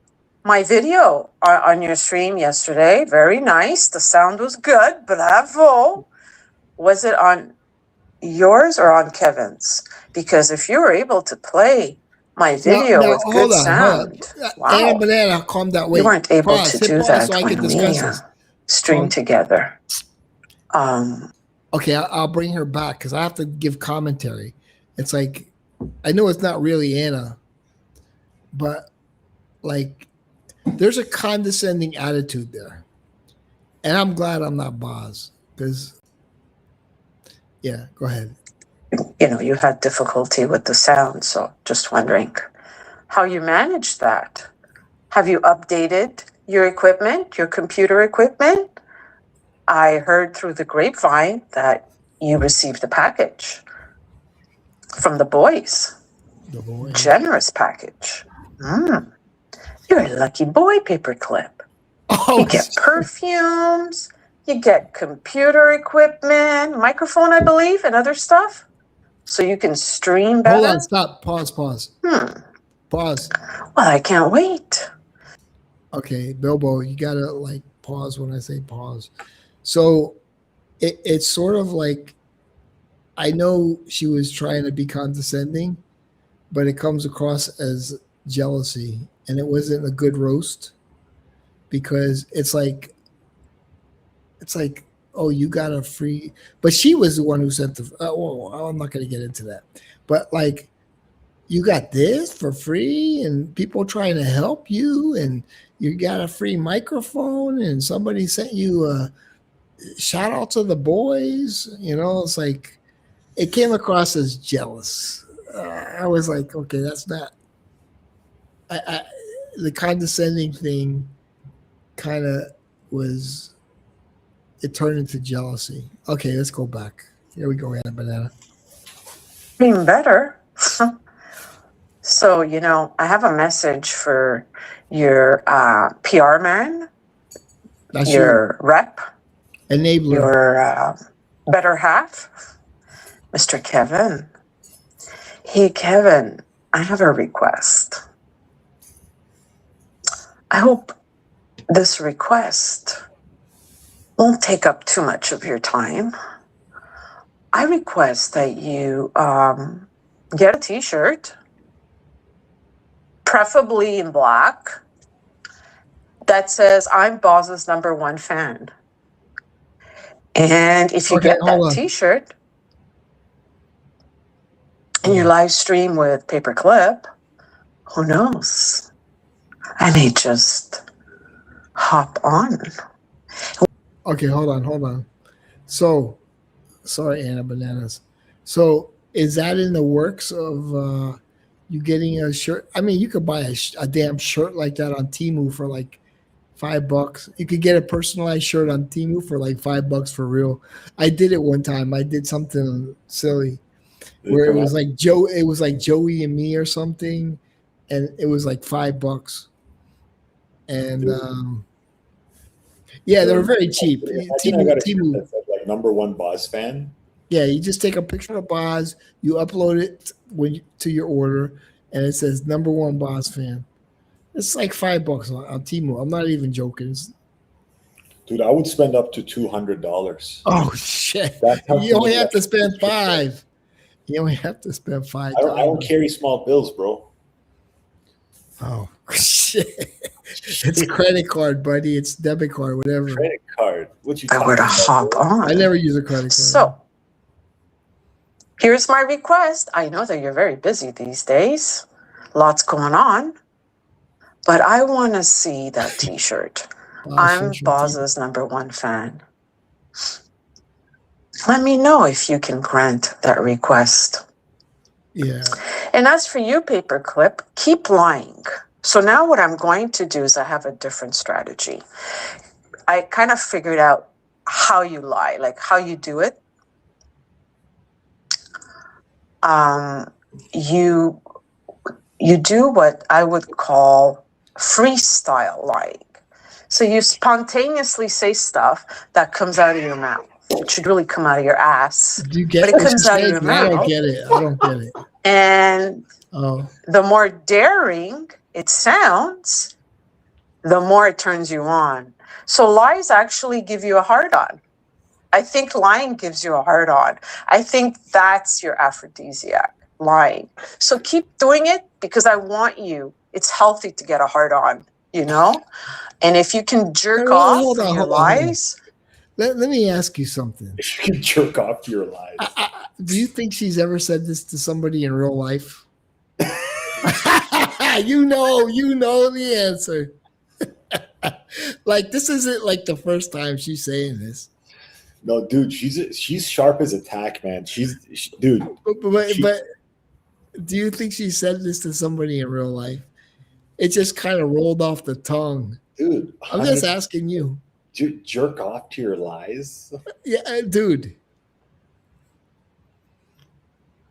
my video on your stream yesterday. Very nice. The sound was good. Bravo. Was it on yours or on Kevin's? Because if you were able to play my video with good sound, wow. Anna Banana, calm down. Wait, you weren't able pause. to Hit do pause that so I when can we discuss this. streamed together. Okay, I'll bring her back because I have to give commentary. It's like I know it's not really Anna, but like there's a condescending attitude there, and I'm glad I'm not Boz because yeah. Go ahead. You had difficulty with the sound, so just wondering how you managed that. Have you updated your equipment, your computer equipment? I heard through the grapevine that you received a package from the boys. The boy. Generous package. You're a lucky boy, Paperclip. Oh, you get perfumes, you get computer equipment, microphone, I believe, and other stuff. So you can stream better. Hold on, stop. Pause. Pause. Well, I can't wait. Okay, Bilbo, you gotta like pause when I say pause. So it's sort of like I know she was trying to be condescending, but it comes across as jealousy, and it wasn't a good roast because it's like, oh, you got a free, but she was the one who sent the. Well, I'm not going to get into that, but like, you got this for free, and people trying to help you, and you got a free microphone, and somebody sent you a shout out to the boys. You know, it's like it came across as jealous. I was like, okay, that's not. The condescending thing kind of was. It turned into jealousy. Okay, let's go back. Here we go, Anna Banana. Even better. So, I have a message for your PR man, That's your rep, enabler, your better half, Mr. Kevin. Hey, Kevin, I have a request. I hope this request won't take up too much of your time. I request that you get a t-shirt, preferably in black, that says, I'm Boz's #1 fan. And if you get that t-shirt and you live stream with Paperclip, who knows? I may just hop on. Okay, hold on. So, sorry, Anna Bananas. So, is that in the works of you getting a shirt? I mean, you could buy a damn shirt like that on Temu for like $5. You could get a personalized shirt on Temu for like $5 for real. I did it one time. I did something silly where it was like Joey and me or something, and it was like $5. And yeah, they were very cheap. Temu, like #1 Boz fan. Yeah, you just take a picture of Boz, you upload it to your order, and it says #1 Boz fan. It's like $5 on Temu. I'm not even joking. Dude, I would spend up to $200. Oh shit! You only have to spend $5. You only have to spend $5. I don't carry small bills, bro. Oh shit! It's credit card, buddy. It's debit card, whatever. Credit card. What you? I would hop on. I never use a credit card. So, here's my request. I know that you're very busy these days. Lots going on. But I want to see that t-shirt. I'm Boz's #1 fan. Let me know if you can grant that request. Yeah. And as for you, Paperclip, keep lying. So now what I'm going to do is I have a different strategy. I kind of figured out how you lie, like how you do it. You do what I would call freestyle lying. So you spontaneously say stuff that comes out of your mouth. It should really come out of your ass. Do you get but it comes out of your mouth. I don't get it. And the more daring it sounds, the more it turns you on. So lies actually give you a hard-on. I think lying gives you a hard-on. I think that's your aphrodisiac, lying. So keep doing it because I want you. It's healthy to get a hard-on, And if you can jerk off to your lies. Let me ask you something. If you can jerk off to your lies. Do you think she's ever said this to somebody in real life? You know the answer. Like, this isn't like the first time she's saying this. No, dude, she's sharp as a tack, man. Dude. But do you think she said this to somebody in real life? It just kind of rolled off the tongue. Dude. I'm just asking you. Jerk off to your lies? Yeah, dude.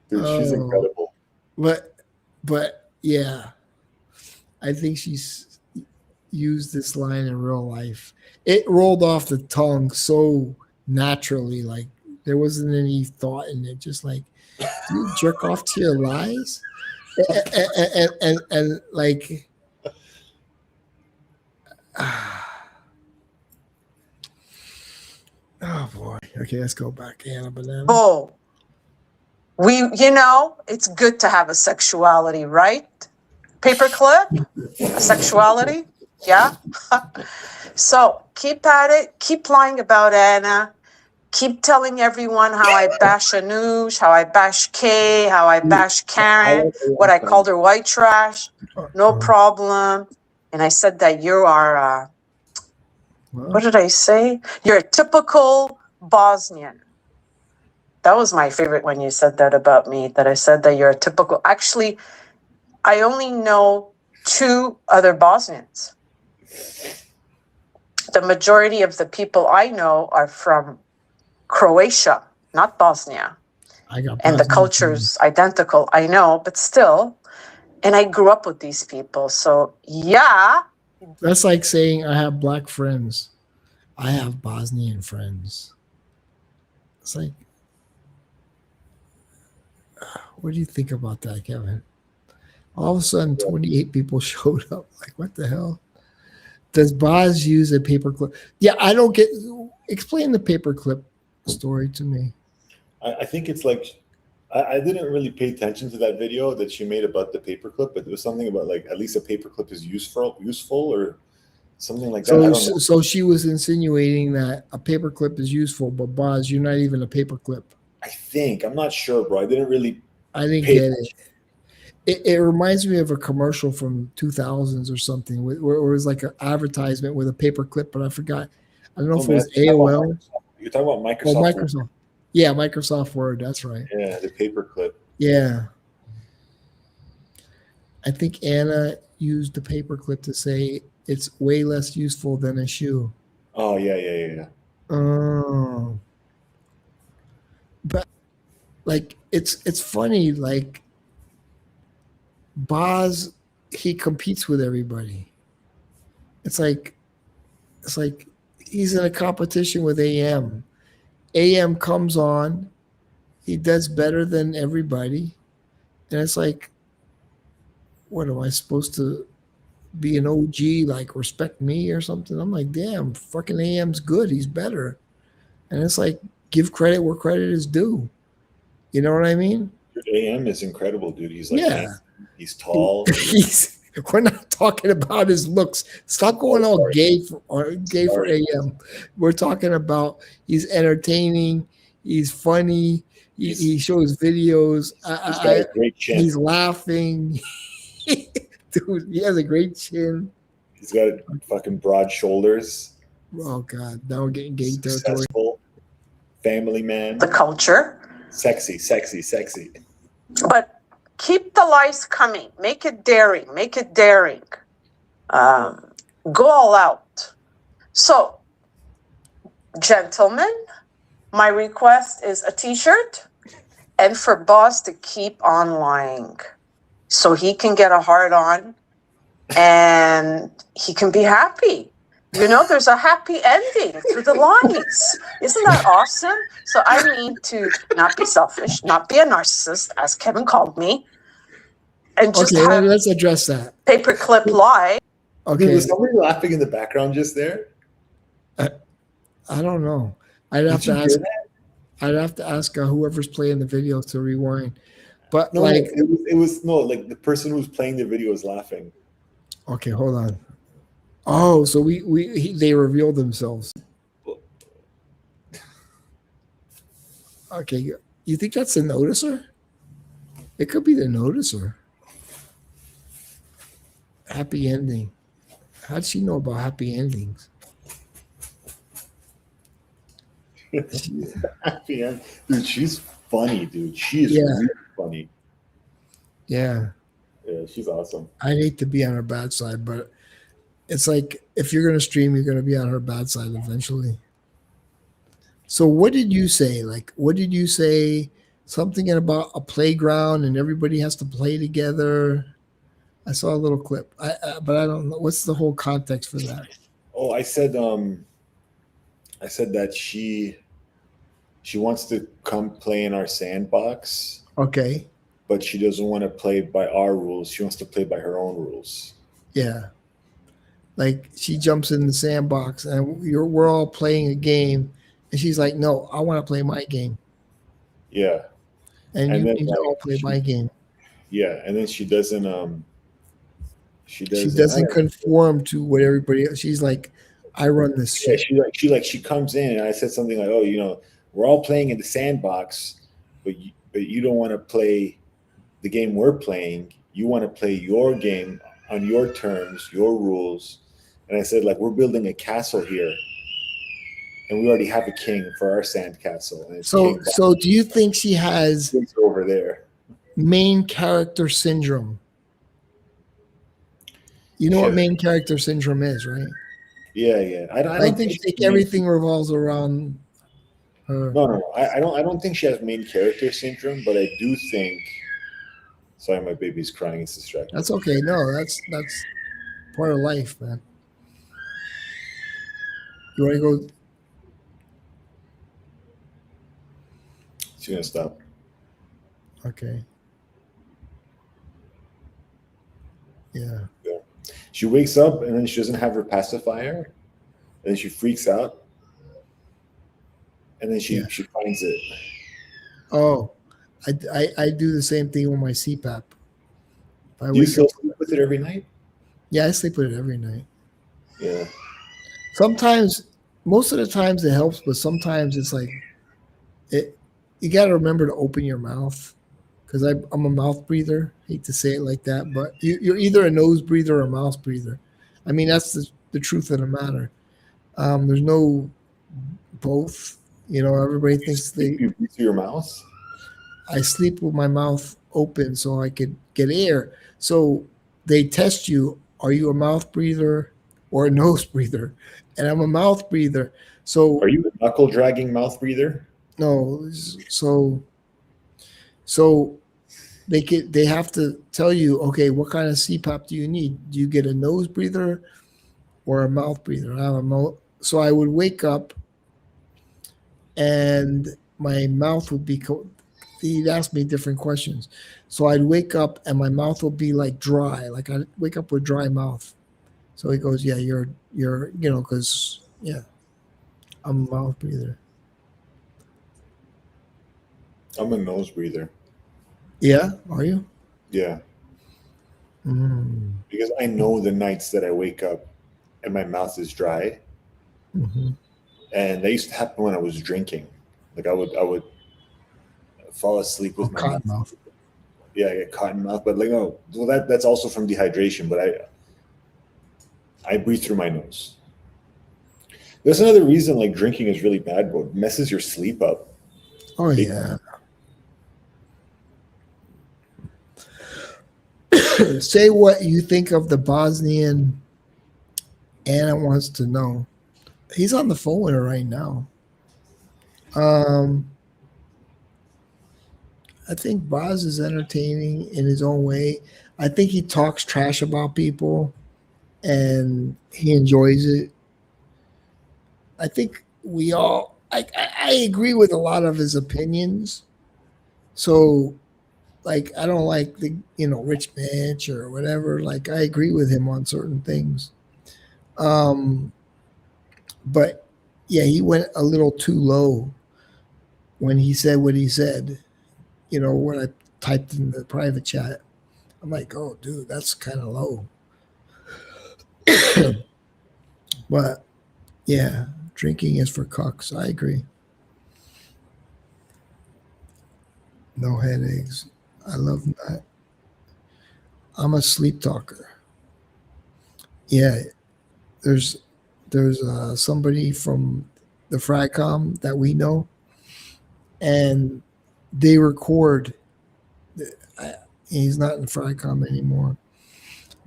Dude, she's incredible. But yeah, I think she's used this line in real life. It rolled off the tongue so naturally, like there wasn't any thought in it. Just like, do you jerk off to your lies? and like, oh boy. Okay, let's go back. Anna Banana. Oh, it's good to have a sexuality, right? paperclip, sexuality. Yeah. So keep at it. Keep lying about Anna. Keep telling everyone how I bash Anush, how I bash Kay, how I bash Karen, what I called her white trash. No problem. And I said that you are, what did I say? You're a typical Bosnian. That was my favorite when you said that about me, that I said that you're a typical. Actually, I only know 2 other Bosnians. The majority of the people I know are from Croatia, not Bosnia. And the culture's identical, I know, but still. And I grew up with these people. So, yeah. That's like saying I have black friends. I have Bosnian friends. It's like, what do you think about that, Kevin? All of a sudden, 28 people showed up. Like, what the hell? Does Boz use a paperclip? Yeah, I don't get. Explain the paperclip story to me. I think it's like, I didn't really pay attention to that video that she made about the paperclip, but there was something about like at least a paperclip is useful or something like that. So she was insinuating that a paperclip is useful, but Boz, you're not even a paperclip. I think. I'm not sure, bro. I didn't get it. It reminds me of a commercial from 2000s or something, where it was like an advertisement with a paperclip, but I forgot. I don't know if it was AOL. You're talking about Microsoft. Oh, Microsoft. Word. Yeah, Microsoft Word. That's right. Yeah, the paperclip. Yeah. I think Anna used the paperclip to say it's way less useful than a shoe. Oh, yeah. Oh. But like it's funny, like Boz, he competes with everybody. It's like he's in a competition with AM. AM comes on, he does better than everybody. And it's like, what am I supposed to be an OG, like respect me or something? I'm like, damn, fucking AM's good. He's better. And it's like, give credit where credit is due. You know what I mean? Dude, AM is incredible, dude. He's like, he's tall. We're not talking about his looks. Stop going all gay for AM. We're talking about he's entertaining. He's funny. He shows videos. He's got a great chin. He's laughing. Dude, he has a great chin. He's got fucking broad shoulders. Oh, God. Now we're getting gay territory. Successful. Family man. The culture. Sexy. But keep the lies coming. Make it daring. Go all out. So, gentlemen, my request is a t-shirt and for Boz to keep on lying so he can get a hard on and he can be happy. You know, there's a happy ending to the lies. Isn't that awesome? So I need to not be selfish, not be a narcissist, as Kevin called me, and just let's address that. Paperclip lie. Okay. Dude, was somebody laughing in the background just there? I don't know. I'd have to ask whoever's playing the video to rewind. But no, like it was like the person who's playing the video is laughing. Okay, hold on. Oh, so they revealed themselves. Okay, you think that's the noticer? It could be the noticer. Happy ending. How'd she know about happy endings? Happy end. Dude, she's funny, dude. She is really funny. Yeah. Yeah, she's awesome. I'd hate to be on her bad side, but it's like if you're going to stream, you're going to be on her bad side eventually. So what did you say? Like, what did you say? Something about a playground and everybody has to play together. I saw a little clip, but I don't know. What's the whole context for that? Oh, I said that she wants to come play in our sandbox. Okay. But she doesn't want to play by our rules. She wants to play by her own rules. Yeah. Like she jumps in the sandbox and we're all playing a game. And she's like, no, I want to play my game. Yeah. And you all play my game. Yeah. And then she doesn't She She doesn't. doesn't conform to what everybody else. She's like, I run this shit. She comes in and I said something like, "Oh, we're all playing in the sandbox, but you don't want to play the game we're playing. You want to play your game on your terms, your rules." And I said, like, we're building a castle here, and we already have a king for our sand castle. And it's So do you think she has over there main character syndrome? You know what main character syndrome is, right? Yeah. I don't think everything revolves around her. No. I don't think she has main character syndrome, but I do think. Sorry, my baby's crying. It's distracting. That's okay. No, that's part of life, man. You want to go? She's gonna stop. Okay. Yeah. She wakes up and then she doesn't have her pacifier, and then she freaks out, and then she finds it. Oh, I do the same thing with my CPAP. Do you still sleep with it every night? Yeah, I sleep with it every night. Yeah. Sometimes, most of the times it helps, but sometimes it's like it. You got to remember to open your mouth, because I'm a mouth breather. Hate to say it like that, but you're either a nose breather or a mouth breather. I mean, that's the truth of the matter. There's no both. Everybody thinks you breathe through your mouth. I sleep with my mouth open so I could get air. So they test you: are you a mouth breather or a nose breather? And I'm a mouth breather. So are you a knuckle dragging mouth breather? No. So they have to tell you, okay, what kind of CPAP do you need? Do you get a nose breather or a mouth breather? So I would wake up and my mouth would be he'd ask me different questions. So I'd wake up and my mouth would be like dry, like I'd wake up with dry mouth. So he goes, yeah, you're because I'm a mouth breather. I'm a nose breather. Yeah, are you? Yeah. Because I know the nights that I wake up and my mouth is dry. Mm-hmm. And that used to happen when I was drinking. Like I would fall asleep with my cotton mouth. Yeah, I get cotton mouth. But that's also from dehydration. But I breathe through my nose. There's another reason like drinking is really bad, bro. It messes your sleep up. Oh yeah. Say what you think of the Bosnian. Anna wants to know. He's on the phone with her right now. I think Boz is entertaining in his own way. I think he talks trash about people and he enjoys it. I think we all, I agree with a lot of his opinions. So, like, I don't like the, Rich Mitch or whatever. Like, I agree with him on certain things. But yeah, he went a little too low when he said what he said. When I typed in the private chat, I'm like, oh, dude, that's kind of low. But yeah, drinking is for cucks. I agree. No headaches. I love that. I'm a sleep talker. Yeah, there's somebody from the Fragcom that we know, and they record. He's not in the Fragcom anymore,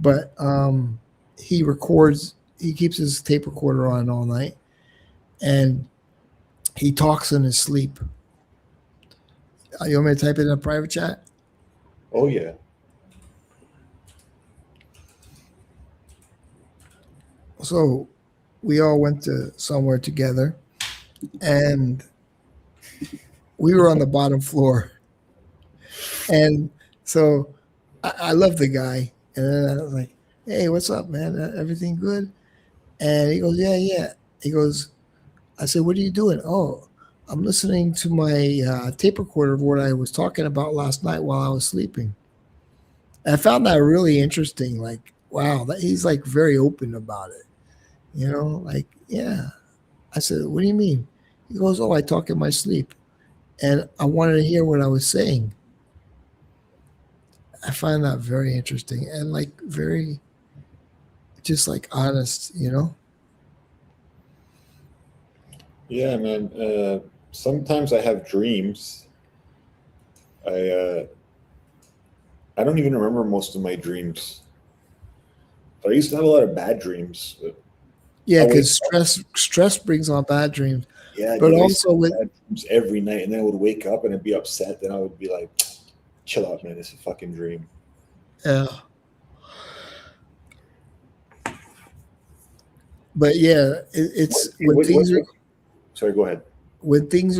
but he records. He keeps his tape recorder on all night, and he talks in his sleep. You want me to type it in a private chat? Oh yeah. So we all went to somewhere together, and we were on the bottom floor. And so I love the guy. And then I was like, hey, what's up, man? Everything good? And he goes, yeah. He goes, I said, what are you doing? Oh, I'm listening to my tape recorder of what I was talking about last night while I was sleeping. And I found that really interesting. Like, wow, that he's like very open about it. You know, like, yeah. I said, what do you mean? He goes, oh, I talk in my sleep. And I wanted to hear what I was saying. I find that very interesting and like very just like honest, you know? Yeah, man. Sometimes I have dreams. I I don't even remember most of my dreams. But I used to have a lot of bad dreams. Yeah, I wake because up, stress brings on bad dreams. yeah, But dude, I used to also with have bad dreams every night, and then I would wake up and I'd be upset. Then I would be like, "Chill out, man. It's a fucking dream." yeah. But yeah, What, it's when things are sorry, go ahead.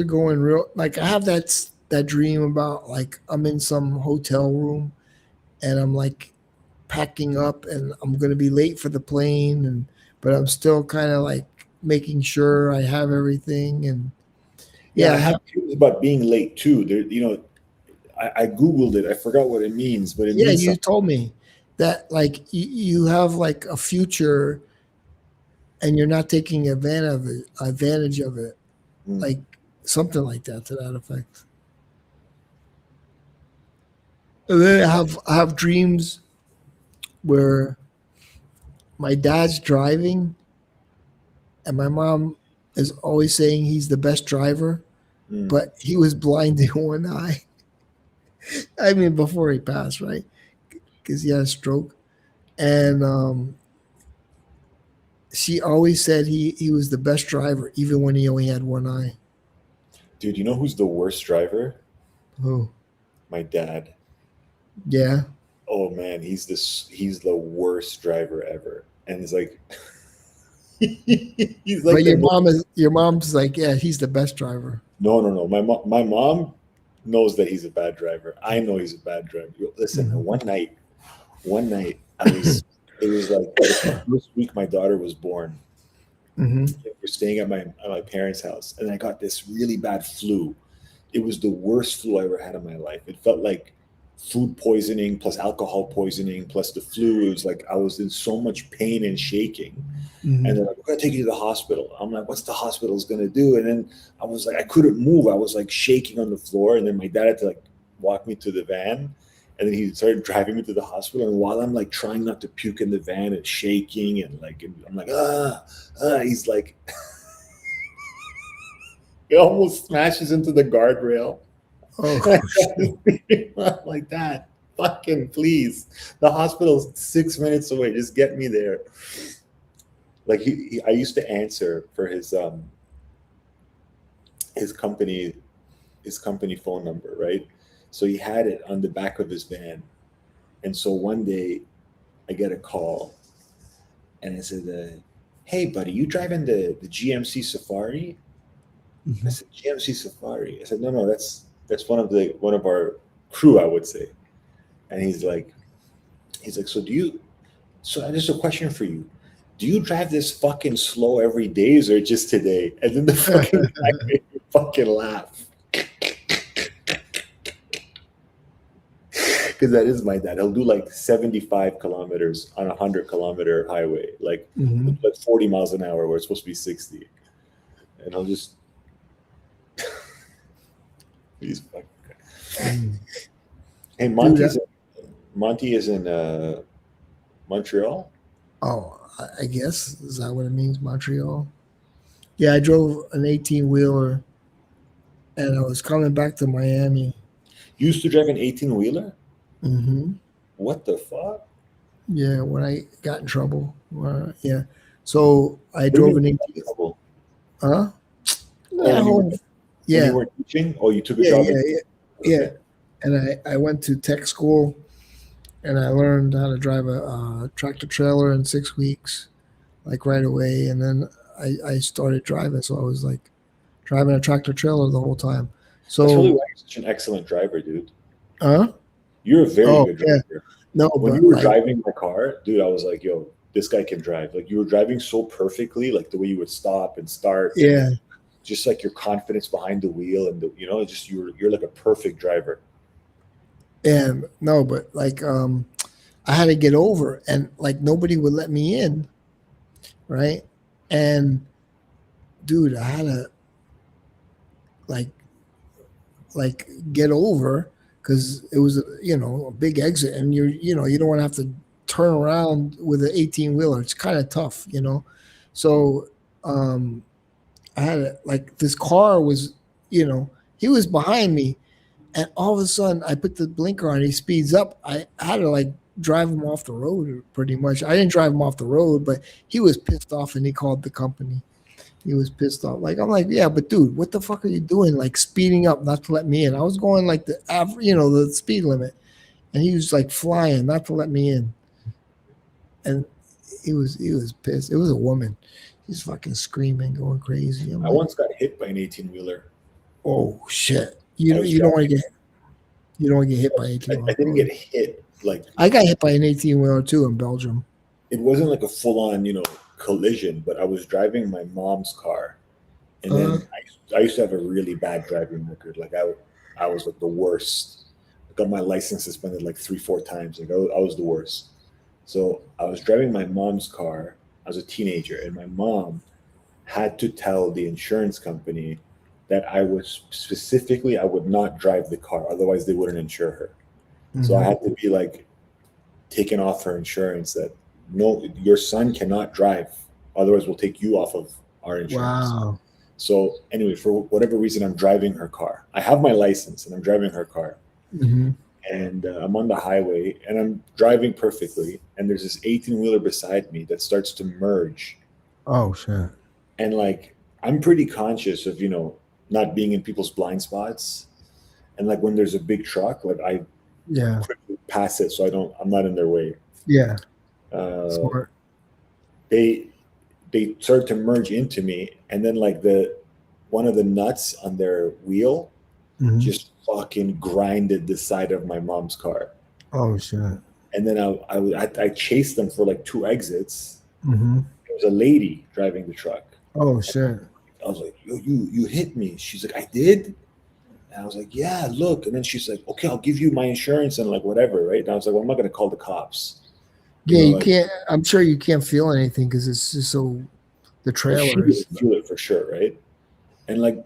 going real, like I have that dream about like I'm in some hotel room and I'm like packing up and I'm gonna be late for the plane, and but I'm still kind of like making sure I have everything. And Yeah, yeah, I I have have, dreams about being late too. There, I googled it. I forgot what it means, but it yeah, means you something. told me that like you have like a future and you're not taking advantage of it, Mm. like something like that to that effect. And then I have dreams where my dad's driving and my mom is always saying he's the best driver, Mm. but he was blind in one eye. I mean, before he passed, right? Because he had a stroke. And she always said he was the best driver, even when he only had one eye. Dude, you know who's the worst driver? Oh, My dad. yeah. Oh man, he's the worst driver ever. And he's like he's like But the your mom's like, yeah, he's the best driver. no. My mom knows that he's a bad driver. I know he's a bad driver. Listen, Mhm. one night I was it was like the first week my daughter was born. Mhm. We're staying at my parents' house, and I got this really bad flu. It was the worst flu I ever had in my life. It felt like food poisoning plus alcohol poisoning plus the flu. It was like I was in so much pain and shaking. And Mhm. they're like, we're gonna take you to the hospital. I'm like, what's the hospital's gonna do? And then I was like, I couldn't move. I was like shaking on the floor. And then my dad had to like walk me to the van. And then he started driving me to the hospital. And while I'm like trying not to puke in the van and shaking and like I'm like, he's like he almost smashes into the guardrail. Oh, I'm like that. Fucking please. The hospital's 6 minutes away. Just get me there. Like I used to answer for his company his company phone number, right? So he had it on the back of his van. And so one day I get a call and I said, hey buddy, you driving the GMC Safari? I Mhm. said, GMC Safari. I said, no, that's one of our crew, I would say. And he's like, so there's a question for you. Do you drive this fucking slow every day or just today? And then the fucking guy made me fucking laugh. Because that is my dad. He'll do like 75 kilometers on a 100-kilometer highway, like Mhm. 40 miles an hour where it's supposed to be 60. And I'll just, he's fucking. Mhm. Hey, Dude, that, Monty is in Montreal. oh, I guess is that what it means, Montreal? Yeah, I drove an 18-wheeler and I was coming back to Miami. You used to drive an 18-wheeler? Hmm. What the fuck? Yeah, when I got in trouble. Yeah, so I What do you drove mean an you got in 18. trouble? Huh? Oh, That whole, when you yeah, weren't teaching? Oh, you took a yeah, job yeah, in. yeah, yeah. Okay. And I went to tech school and I learned how to drive a tractor trailer in 6 weeks, like right away. And then I started driving, so I was like driving a tractor trailer the whole time. That's probably So, why you're such an excellent driver, dude. huh? You're a very Oh good yeah, driver. no, When you but were like, driving my car, dude, I was like, yo, this guy can drive. Like you were driving so perfectly, like the way you would stop and start and yeah, just like your confidence behind the wheel and just you're like a perfect driver. and no, but like, I had to get over, and like nobody would let me in, right? And dude, I had to like like get over because it was a big exit, and you don't want to have to turn around with an 18 wheeler. It's kind of tough, So um, I had like this car was, he was behind me, and all of a sudden I put the blinker on. He speeds up. I had to like drive him off the road pretty much. I didn't drive him off the road, but he was pissed off and he called the company. He was pissed off. Like I'm like, yeah, but dude, what the fuck are you doing? Like speeding up, not to let me in. I was going like the the speed limit, and he was like flying, not to let me in. And he was pissed. It was a woman. He's fucking screaming, going crazy. I once got hit by an 18-wheeler. Oh shit! You don't want to get hit by 18. I didn't get hit. Like I got hit by an 18-wheeler too in Belgium. It wasn't like a full-on, collision, but I was driving my mom's car, and then I used to have a really bad driving record. Like I was like the worst. I got my license suspended like 3-4 times. Like I was the worst. So I was driving my mom's car. I was a teenager, and my mom had to tell the insurance company that I would not drive the car, otherwise they wouldn't insure her. Mm-hmm. So I had to be like taken off her insurance that no, your son cannot drive, otherwise we'll take you off of our insurance. Wow. So anyway, for whatever reason, I'm driving her car. I have my license and I'm driving her car. Mm-hmm. And I'm on the highway and I'm driving perfectly. And there's this 18-wheeler beside me that starts to merge. Oh, shit. And like, I'm pretty conscious of, not being in people's blind spots. And like when there's a big truck, like I quickly pass it so I'm not in their way. Yeah. Smart. They started to merge into me, and then like one of the nuts on their wheel just fucking grinded the side of my mom's car. Oh shit! And then I chased them for like 2 exits. Mm-hmm. There was a lady driving the truck. Oh shit! I was like, you hit me. She's like, I did. And I was like, yeah, look. And then she's like, okay, I'll give you my insurance and like whatever, right? And I was like, well, I'm not gonna call the cops. You can't. I'm sure you can't feel anything because it's just so. The trailers feel it for sure, right? And like,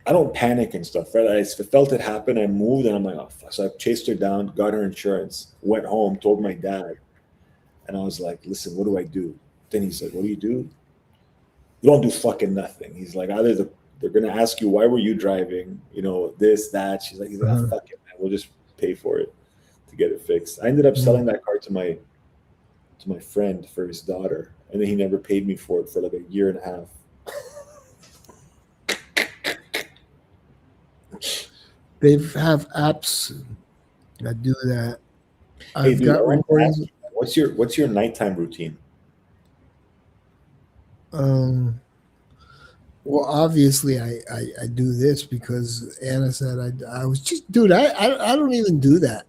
I don't panic and stuff, right? I felt it happen. I moved, and I'm like, oh, fuck. So I chased her down, got her insurance, went home, told my dad, and I was like, listen, what do I do? Then he's like, what do? You don't do fucking nothing. He's like, either they're gonna ask you why were you driving, this, that. He's like, oh, fuck it, man. We'll just pay for it to get it fixed. I ended up selling that car to my friend for his daughter, and then he never paid me for it for like a year and a half. They have apps that do that. Hey, dude, got recordings. What's your nighttime routine? Well, obviously I do this because Anna said I was just, dude, I don't even do that.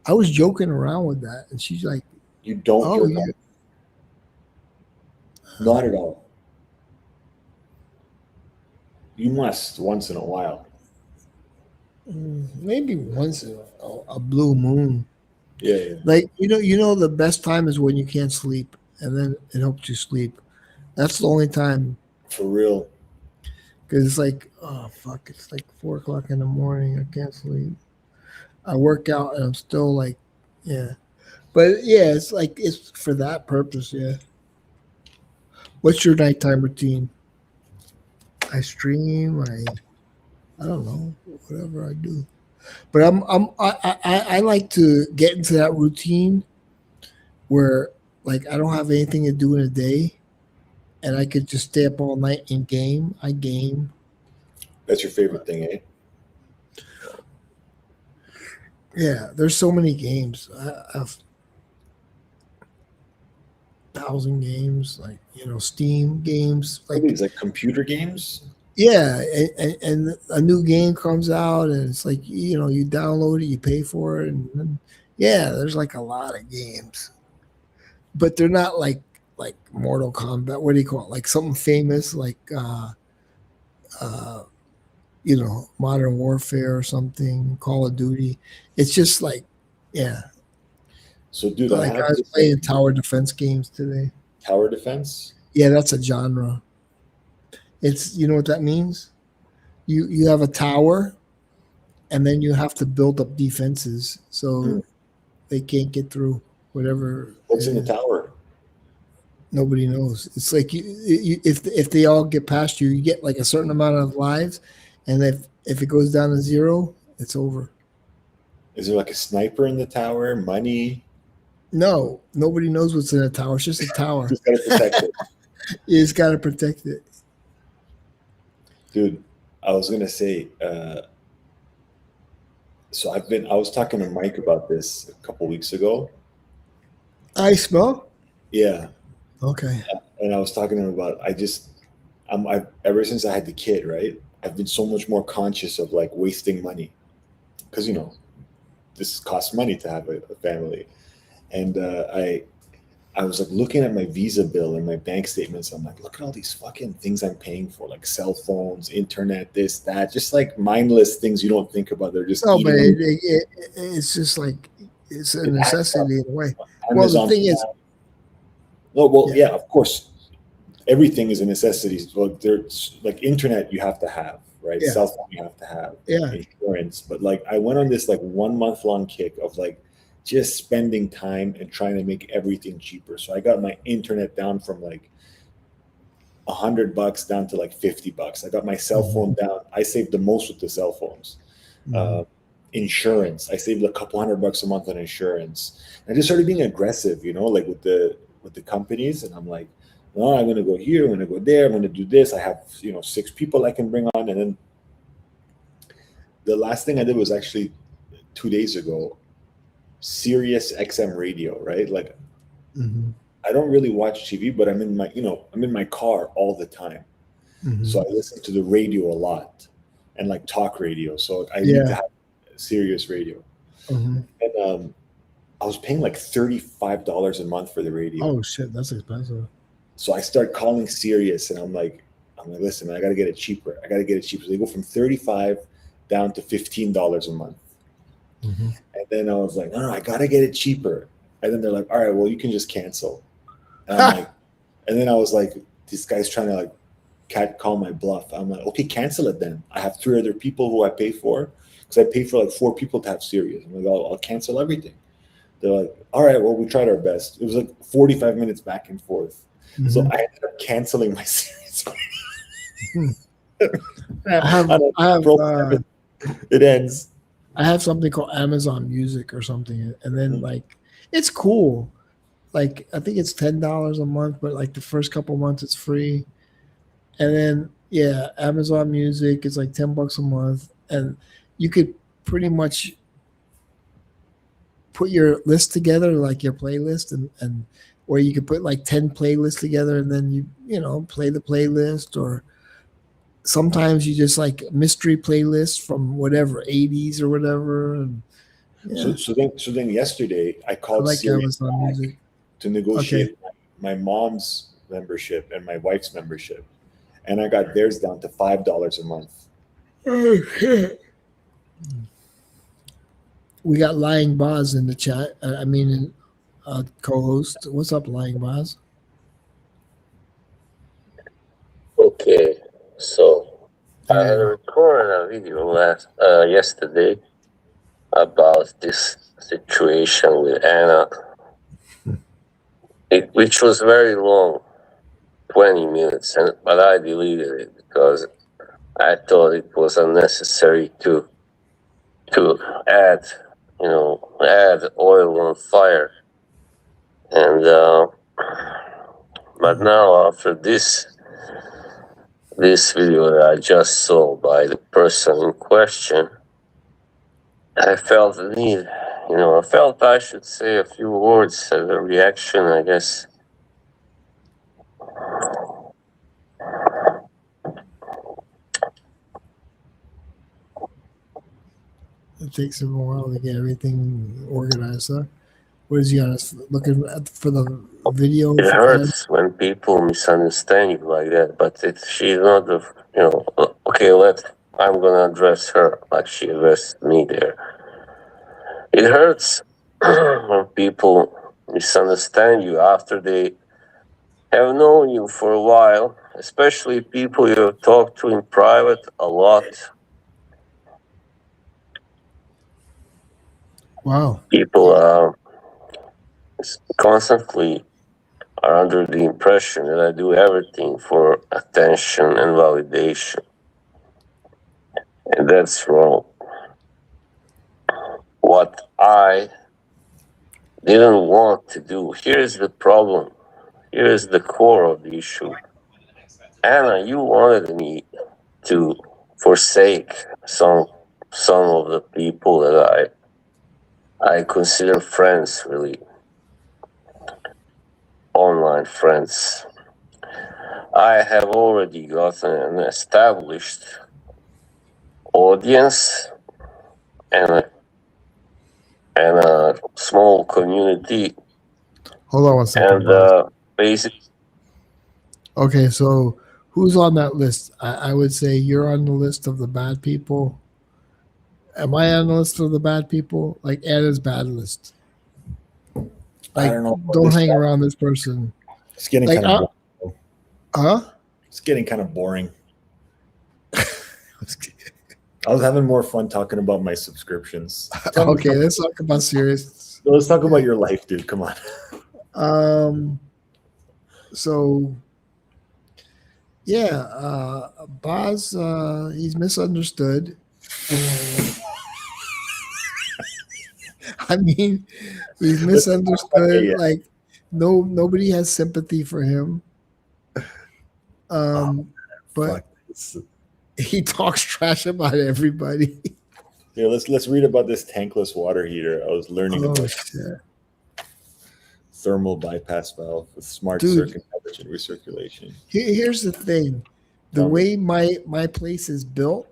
I was joking around with that, and she's like, you don't jerk off? Not at all. You must once in a while. Maybe once in a blue moon. Yeah. Like the best time is when you can't sleep, and then it helps you sleep. That's the only time. For real. Because it's like, oh fuck, it's like 4:00 in the morning. I can't sleep. I work out and I'm still like, yeah. But yeah, it's for that purpose, yeah. What's your nighttime routine? I stream. I don't know, whatever I do. But I like to get into that routine where like I don't have anything to do in a day, and I could just stay up all night and game. I game. That's your favorite thing, eh? Yeah, there's so many games. I've 1,000 games, like Steam games, like computer games. Yeah, and a new game comes out, and it's like you download it, you pay for it, and then, yeah, there's like a lot of games, but they're not like Mortal Kombat. What do you call it? Like something famous, like Modern Warfare or something, Call of Duty. It's just like, yeah. So, dude, I Like I have was this playing tower defense games today. tower defense. Yeah, that's a genre. It's, you know what that means? You have a tower, and then you have to build up defenses so they can't get through whatever. What's in the tower? Nobody knows. It's like if they all get past you, you get like a certain amount of lives, and if it goes down to zero, it's over. Is there like a sniper in the tower? Money? No, nobody knows what's in a tower. It's just a tower. Just gotta protect it. You just gotta protect it. Dude, I was gonna say, so I was talking to Mike about this a couple weeks ago. I smell? Yeah. Okay. And I was talking to him about I've ever since I had the kid, right? I've been so much more conscious of like wasting money. Because this costs money to have a family. And I was like looking at my Visa bill and my bank statements. I'm like, look at all these fucking things I'm paying for, like cell phones, internet, this, that, just like mindless things you don't think about. They're just but it's just like it's a necessity in a way. Amazon, well, the thing is, yeah, of course, everything is a necessity. Well, there's like internet you have to have, right? Yeah. Cell phone you have to have, yeah, insurance. But like I went on this like 1 month long kick of like just spending time and trying to make everything cheaper. So I got my internet down from like $100 down to like $50. I got my cell phone down. I saved the most with the cell phones. Insurance. I saved a couple $100 a month on insurance. And I just started being aggressive, like with the companies. And I'm like, no, I'm going to go here. I'm going to go there. I'm going to do this. I have, 6 people I can bring on. And then the last thing I did was actually 2 days ago, Sirius XM radio, right? Like I don't really watch TV, but I'm in my car all the time. So I listen to the radio a lot and like talk radio. So I need to have Sirius radio. And I was paying like $35 a month for the radio. Oh shit, that's expensive. So I start calling Sirius and I'm like, listen, I got to get it cheaper. So they go from $35 down to $15 a month. And then I was like, no, I got to get it cheaper. And then they're like, all right, well, you can just cancel. And I'm like, and then I was like, this guy's trying to like call my bluff. I'm like, okay, cancel it then. I have 3 other people who I pay for because I pay for like 4 people to have Sirius. I'm like, I'll cancel everything. They're like, all right, well, we tried our best. It was like 45 minutes back and forth. So I ended up canceling my Sirius. It ends. I have something called Amazon Music or something, and then like it's cool. Like I think it's $10 a month, but like the first couple months it's free, and then Amazon Music is like $10 a month, and you could pretty much put your list together, like your playlist, and or you could put like 10 playlists together, and then you play the playlist, or sometimes you just like mystery playlists from whatever 80s or whatever. And, so then yesterday I called Sirius to negotiate my mom's membership and my wife's membership, and I got theirs down to $5 a month. Oh shit! We got Lying Boz in the chat. Co-host. What's up, Lying Boz? Okay, so I recorded a video yesterday about this situation with Anna, which was very long, 20 minutes, but I deleted it because I thought it was unnecessary to add oil on fire, and but now after this video that I just saw by the person in question, I felt the need, I felt I should say a few words as a reaction, I guess. It takes him a while to get everything organized, huh? What is he on? Looking for the video? It hurts when people misunderstand you like that, but she's not the, okay, I'm gonna address her like she addressed me there. It hurts when people misunderstand you after they have known you for a while, especially people you have talked to in private a lot. Wow. People constantly are under the impression that I do everything for attention and validation. And that's wrong. What I didn't want to do, here's the problem. Here is the core of the issue. Anna, you wanted me to forsake some of the people that I consider friends, really. Online friends. I have already gotten an established audience and a small community. Hold on one second. And basically, okay, so who's on that list? I would say you're on the list of the bad people. Am I on the list of the bad people? Like Anna's bad list. Like, I don't know. Don't hang around this person. It's getting like, kind of boring. Huh? It's getting kind of boring. I was having more fun talking about my subscriptions. Okay, let's talk about serious. Let's talk about your life, dude. Come on. So yeah, Boz, he's misunderstood. I mean, he's misunderstood. Like, nobody has sympathy for him. But he talks trash about everybody. Yeah, let's read about this tankless water heater. I was learning about shit. Thermal bypass valve with smart circuit temperature recirculation. Here's the thing. The way my place is built.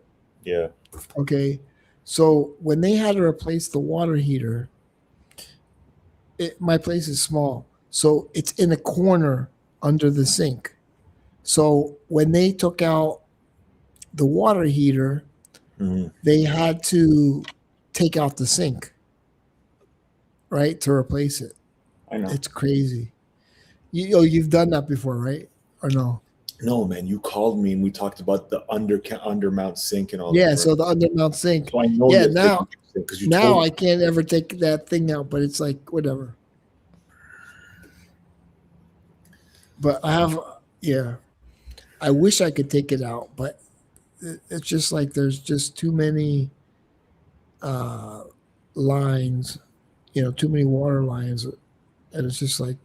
Yeah. Okay. So when they had to replace the water heater, my place is small. So it's in a corner under the sink. So when they took out the water heater, they had to take out the sink, right, to replace it. I know. It's crazy. You've done that before, right? Or no? No, man. You called me and we talked about the undermount sink and all that. Yeah, so the undermount sink. So I know now I can't ever take that thing out, but it's like whatever. But I wish I could take it out, but it's just like there's just too many lines, too many water lines, and it's just like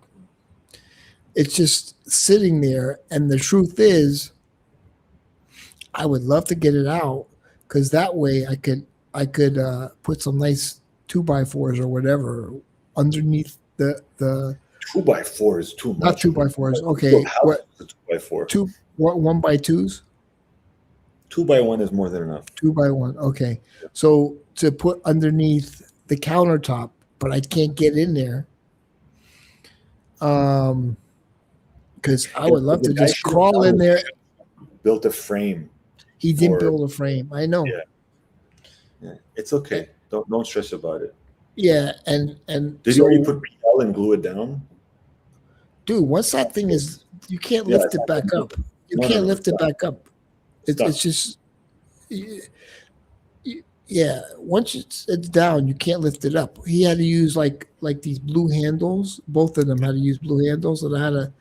it's just sitting there. And the truth is, I would love to get it out because that way I could put some nice 2x4s or whatever underneath the 2x4 is too much. Not 2x4s. Okay, what? 2x4. 1x2s. 2x1 is more than enough. 2x1. Okay, so to put underneath the countertop, but I can't get in there. Because I would love to just crawl in there. Built a frame. He didn't build a frame. I know. Yeah. It's okay. Don't stress about it. Yeah, and did you already put PL and glue it down? Dude, once that thing is, you can't lift it back up. You can't lift it back up. It's just, yeah. Once it's down, you can't lift it up. He had to use like these blue handles. Both of them had to use blue handles, and I had to.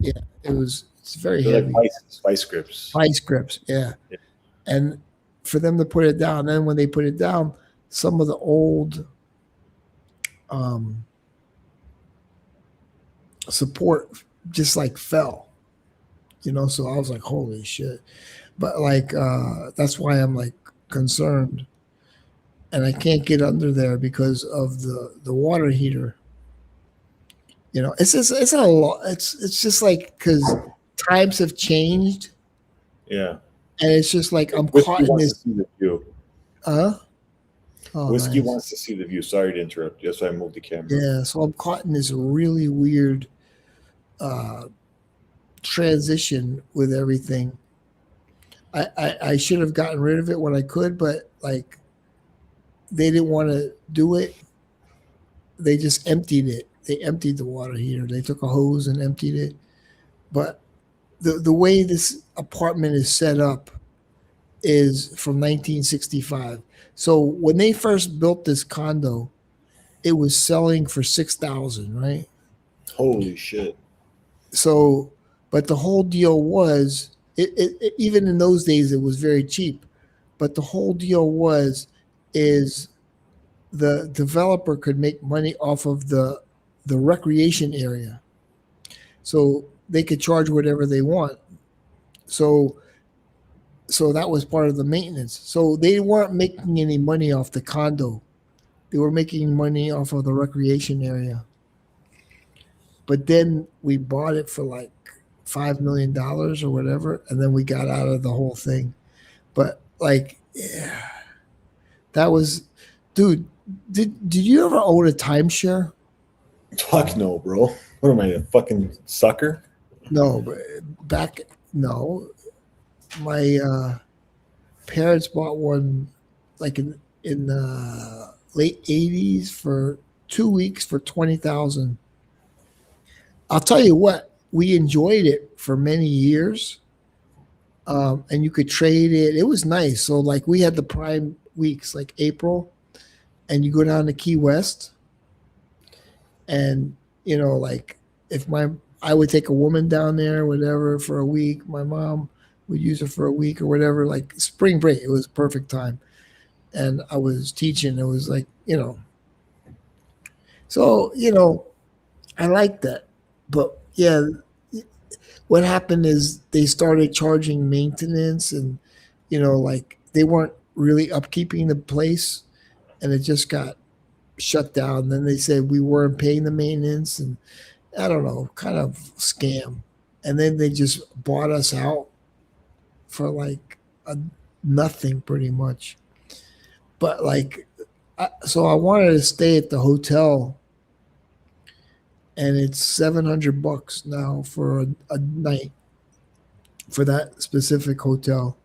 Yeah, it's very heavy. Like vice grips. Vice grips, yeah. And for them to put it down, then when they put it down, some of the old support just like fell. So I was like, holy shit. But like that's why I'm like concerned. And I can't get under there because of the water heater. It's a lot. It's just like because times have changed. Yeah. And it's just like I'm Whiskey caught in wants this. To see the view. Whiskey wants to see the view. Sorry to interrupt. Yes, I moved the camera. Yeah, so I'm caught in this really weird transition with everything. I should have gotten rid of it when I could, but like they didn't want to do it. they just emptied it. They emptied the water heater. They took a hose and emptied it. But the way this apartment is set up is from 1965. So when they first built this condo, it was selling for $6,000, right? Holy shit. So, but the whole deal was, even in those days, it was very cheap. But the whole deal is the developer could make money off of the recreation area. So they could charge whatever they want. So that was part of the maintenance. So they weren't making any money off the condo. They were making money off of the recreation area. But then we bought it for like $5 million or whatever, and then we got out of the whole thing. But like, yeah, that was, dude. Did you ever own a timeshare? Fuck no, bro. What am I, a fucking sucker? No, but my parents bought one like in the late 80s for 2 weeks for $20,000. I'll tell you what, we enjoyed it for many years, and you could trade it. It was nice. So like we had the prime weeks like April, and you go down to Key West, and like if I would take a woman down there, whatever, for a week. My mom would use her for a week or whatever, like spring break. It was perfect time. And I was teaching. It was like, so, I like that. But yeah, what happened is they started charging maintenance and, like they weren't really upkeeping the place and it just got shut down. Then they said we weren't paying the maintenance and I don't know, kind of scam. And then they just bought us out for like nothing pretty much. But like, so I wanted to stay at the hotel and it's $700 now for a night for that specific hotel.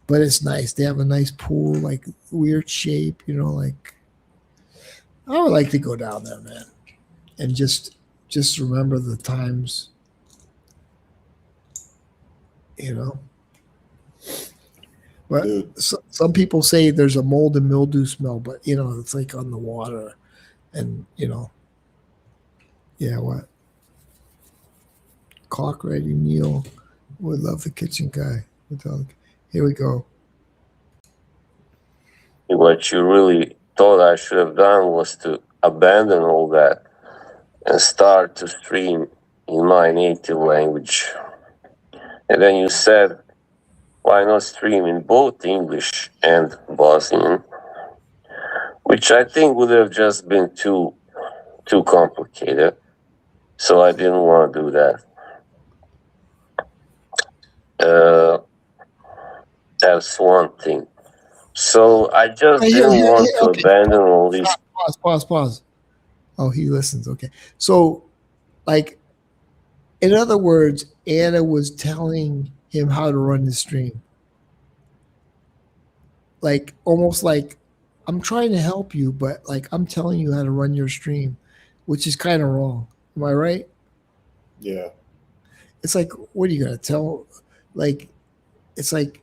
But it's nice. They have a nice pool, like weird shape, like I would like to go down there, man. And just remember the times, But some people say there's a mold and mildew smell, but it's like on the water, and yeah, what? Clock ready, Neil. Would love the kitchen guy. Here we go. What you really thought I should have done was to abandon all that and start to stream in my native language. And then you said, why not stream in both English and Bosnian? Which I think would have just been too complicated. So I didn't want to do that. That's one thing. So I just didn't want to abandon all these. Pause. Oh, he listens. Okay. So, like, in other words, Anna was telling him how to run the stream. Like, almost like, I'm trying to help you, but like, I'm telling you how to run your stream, which is kind of wrong. Am I right? Yeah. It's like, what are you going to tell? Like, it's like,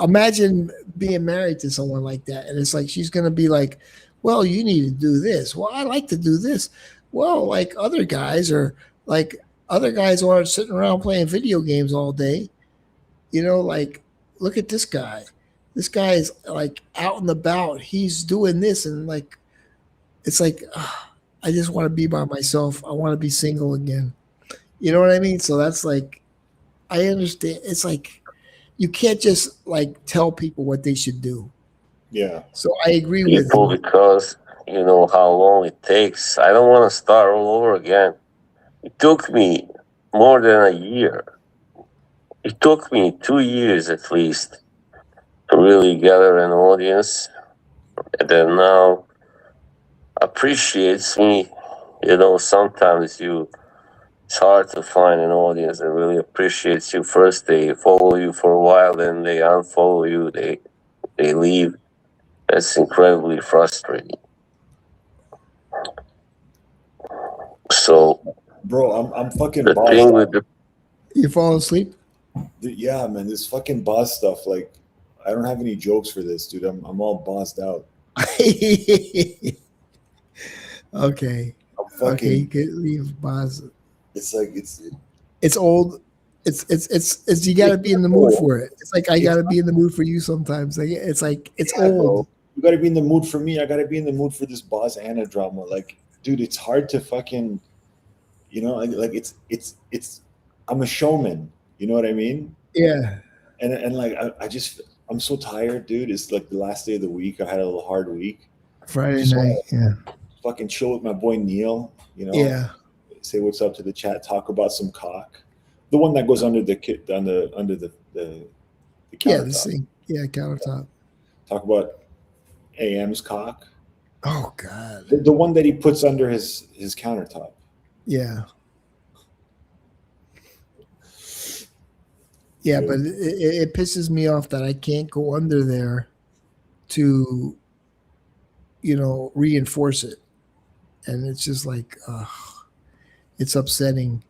imagine being married to someone like that. And it's like, she's going to be like, well, you need to do this. Well, I like to do this. Well, like other guys aren't sitting around playing video games all day. Like, look at this guy. This guy is like out and about. He's doing this. And like, it's like, I just want to be by myself. I want to be single again. You know what I mean? So that's like, I understand. It's like, you can't just like tell people what they should do. Yeah. So I agree with people because you know how long it takes. I don't want to start all over again. It took me more than a year. It took me 2 years at least to really gather an audience that now appreciates me. Sometimes it's hard to find an audience that really appreciates you. First, they follow you for a while, then they unfollow you, they leave. That's incredibly frustrating. So, bro, I'm fucking the bossed thing out. with the You fall asleep? Yeah, man, this fucking boss stuff. Like, I don't have any jokes for this, dude. I'm all bossed out. Okay. I'm Okay, you fucking. can leave Boz. It's like It's old. It's you gotta be in the mood for it. It's like I It's gotta be in the mood for you sometimes. Like it's yeah, old. bro. You gotta be in the mood for me. I gotta be in the mood for this boss Anna drama. Like, dude, it's hard to fucking, like it's. I'm a showman. You know what I mean? Yeah. And like I'm so tired, dude. It's like the last day of the week. I had a little hard week. Friday Just night. wanna Yeah. fucking chill with my boy Neil. Yeah. Say what's up to the chat. Talk about some cock. The one that goes under the kit under the Yeah, countertop. this thing. Yeah, countertop. Talk about AM's cock. Oh God. The one that he puts under his countertop. Yeah. Yeah, but it pisses me off that I can't go under there to, reinforce it. And it's just like, it's upsetting.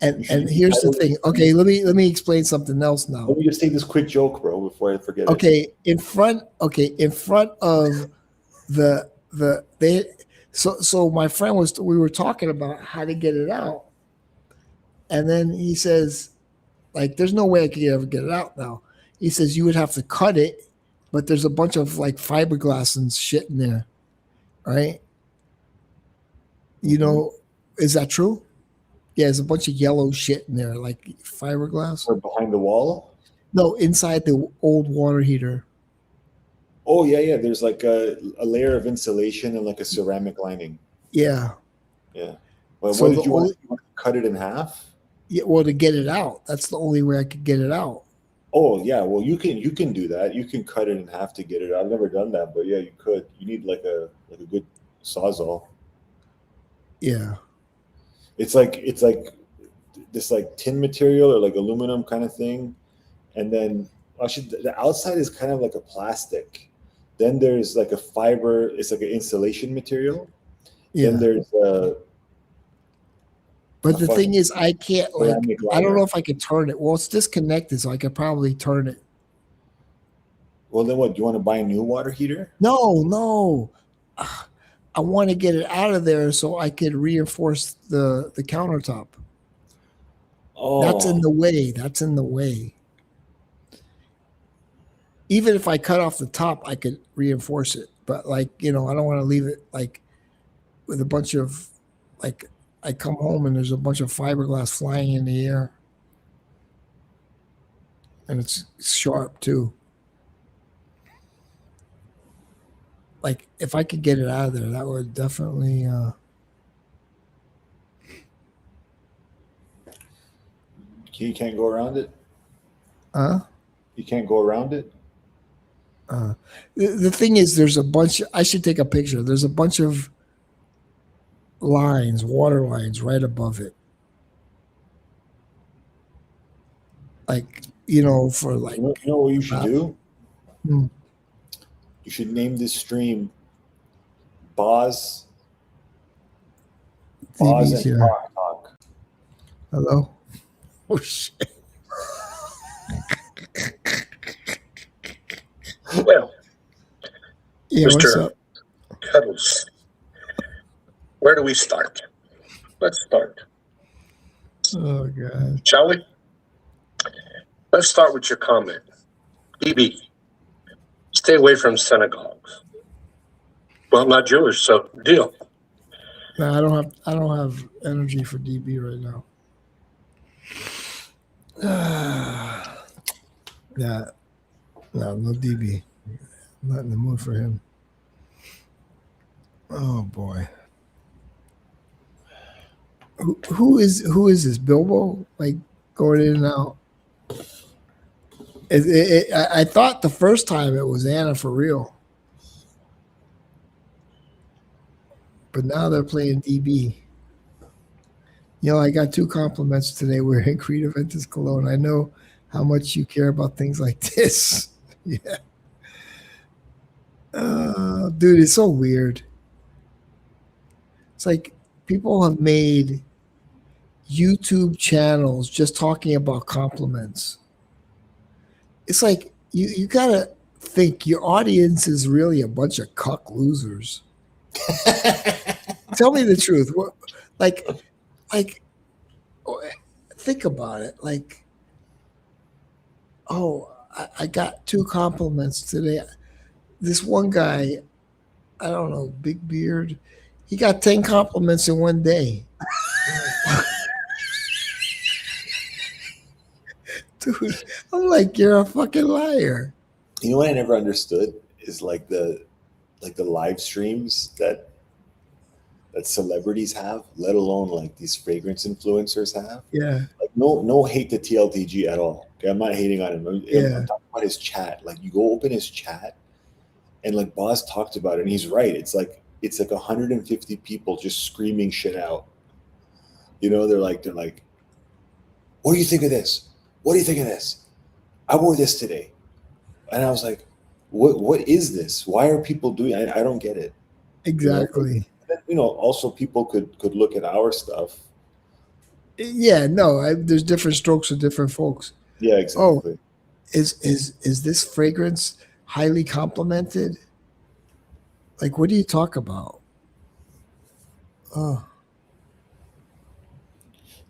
And here's the thing. Okay, let me explain something else now. Let me just say this quick joke, bro, before I forget it. Okay, in front of so my friend we were talking about how to get it out. And then he says, like, there's no way I could ever get it out now. He says you would have to cut it, but there's a bunch of like fiberglass and shit in there, right? Is that true? Yeah, there's a bunch of yellow shit in there, like fiberglass. Or behind the wall? No, inside the old water heater. Oh yeah. There's like a layer of insulation and like a ceramic lining. Yeah. Yeah. Well, So what did you want to cut it in half? Yeah, well, to get it out, that's the only way I could get it out. Oh yeah, well you can do that. You can cut it in half to get it out. I've never done that, but yeah, you could. You need like a good sawzall. Yeah. It's like this like tin material or like aluminum kind of thing, and then actually the outside is kind of like a plastic. Then there's like a fiber. It's like an insulation material. Yeah. Then there's But the thing is, I can't I don't know if I could turn it. Well, it's disconnected, so I could probably turn it. Well, then what? Do you want to buy a new water heater? No. I want to get it out of there so I could reinforce the countertop. Oh, That's in the way. Even if I cut off the top, I could reinforce it. But I don't want to leave it like with a bunch of like I come home and there's a bunch of fiberglass flying in the air. And it's sharp too. Like if I could get it out of there, that would definitely you can't go around it? You can't go around it? The thing is, there's a bunch. I should take a picture. There's a bunch of water lines right above it. Like, for like. You know what you should do? Hmm. You should name this stream Boz and Talk. Hello? Oh, shit. Well, Yeah, what's Mr. up? Cuddles, where do we start? Let's start, Oh, God. shall we? Let's start with your comment. DB, stay away from synagogues. Well, I'm not Jewish, so deal. No, I don't have energy for DB right now. Yeah. No DB. I'm not in the mood for him. Oh boy. Who is this? Bilbo? Like going in and out? I thought the first time it was Anna for real. But now they're playing DB. I got 2 compliments today. We're in Creed Aventus Cologne. I know how much you care about things like this. Yeah. Dude, it's so weird. It's like people have made YouTube channels just talking about compliments. It's like you gotta think your audience is really a bunch of cuck losers. Tell me the truth. What, like, think about it. Like, oh, I got 2 compliments today. This one guy, I don't know, big beard, he got 10 compliments in one day. Dude, I'm like, you're a fucking liar. You know what I never understood is like the live streams that celebrities have, let alone like these fragrance influencers have. Yeah. Like no hate to TLTG at all. Okay, I'm not hating on him. I'm talking about his chat. Like you go open his chat, and like Boz talked about it, and he's right. It's like 150 people just screaming shit out. You know, they're like, what do you think of this? What do you think of this? I wore this today. And I was like, what is this? Why are people doing it? I don't get it. Exactly. You know, also people could look at our stuff. Yeah, no, there's different strokes for different folks. Yeah, exactly. Oh, is this fragrance highly complimented? Like, what do you talk about? Oh.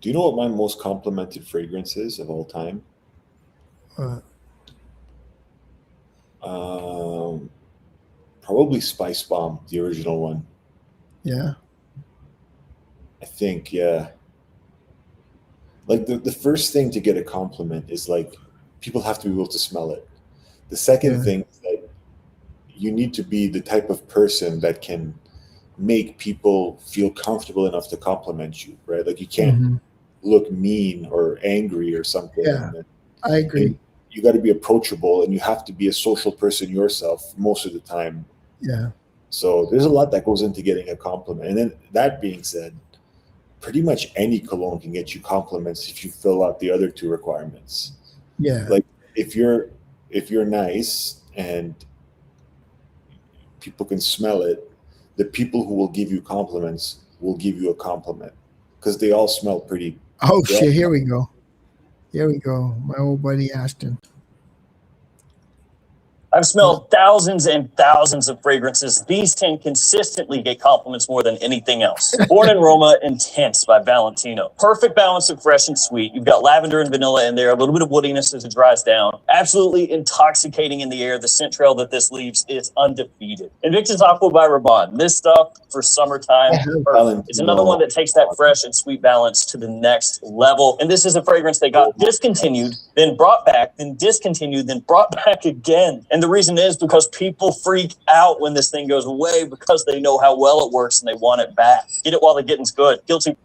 Do you know what my most complimented fragrance is of all time? Probably Spice Bomb, the original one. Yeah. I think, yeah. Like the first thing to get a compliment is like people have to be able to smell it. The second thing is that you need to be the type of person that can make people feel comfortable enough to compliment you, right? Like you can't look mean or angry or something. Yeah, I agree. You got to be approachable, and you have to be a social person yourself most of the time. Yeah. So there's a lot that goes into getting a compliment. And then that being said, pretty much any cologne can get you compliments if you fill out the other 2 requirements. Yeah. Like if you're nice and people can smell it, the people who will give you compliments will give you a compliment because they all smell pretty. Oh shit! Here we go. Here we go. My old buddy Ashton. I've smelled thousands and thousands of fragrances. These 10 consistently get compliments more than anything else. Born in Roma, Intense by Valentino. Perfect balance of fresh and sweet. You've got lavender and vanilla in there, a little bit of woodiness as it dries down. Absolutely intoxicating in the air. The scent trail that this leaves is undefeated. Invictus Aqua by Rabanne. This stuff for summertime. It's another one that takes that fresh and sweet balance to the next level. And this is a fragrance that got discontinued, then brought back, then discontinued, then brought back again. And the reason is because people freak out when this thing goes away because they know how well it works and they want it back. Get it while the getting's good. Guilty.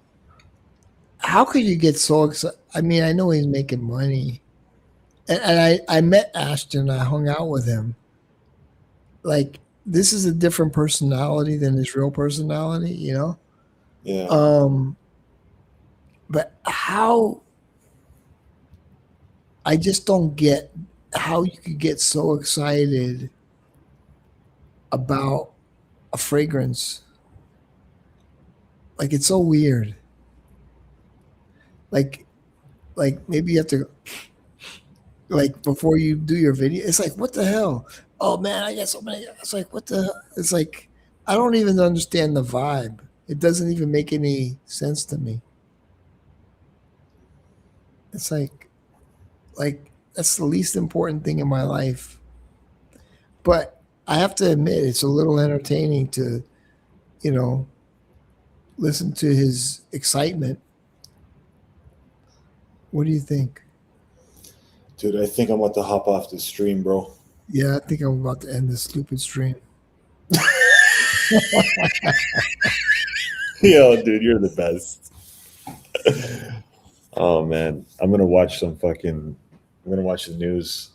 How could you get so excited? I mean, I know he's making money. And I met Ashton. I hung out with him. Like, this is a different personality than his real personality, you know? Yeah. But how... I just don't get how you could get so excited about a fragrance. Like, it's so weird. Like maybe you have to, like, before you do your video, it's like, what the hell? Oh man, I got so many. It's like, what the hell? It's like, I don't even understand the vibe. It doesn't even make any sense to me. It's like that's the least important thing in my life. But I have to admit, it's a little entertaining to, you know, listen to his excitement. What do you think? Dude, I think I'm about to hop off the stream, bro. Yeah, I think I'm about to end this stupid stream. Yo, dude, you're the best. Oh man, I'm gonna watch the news.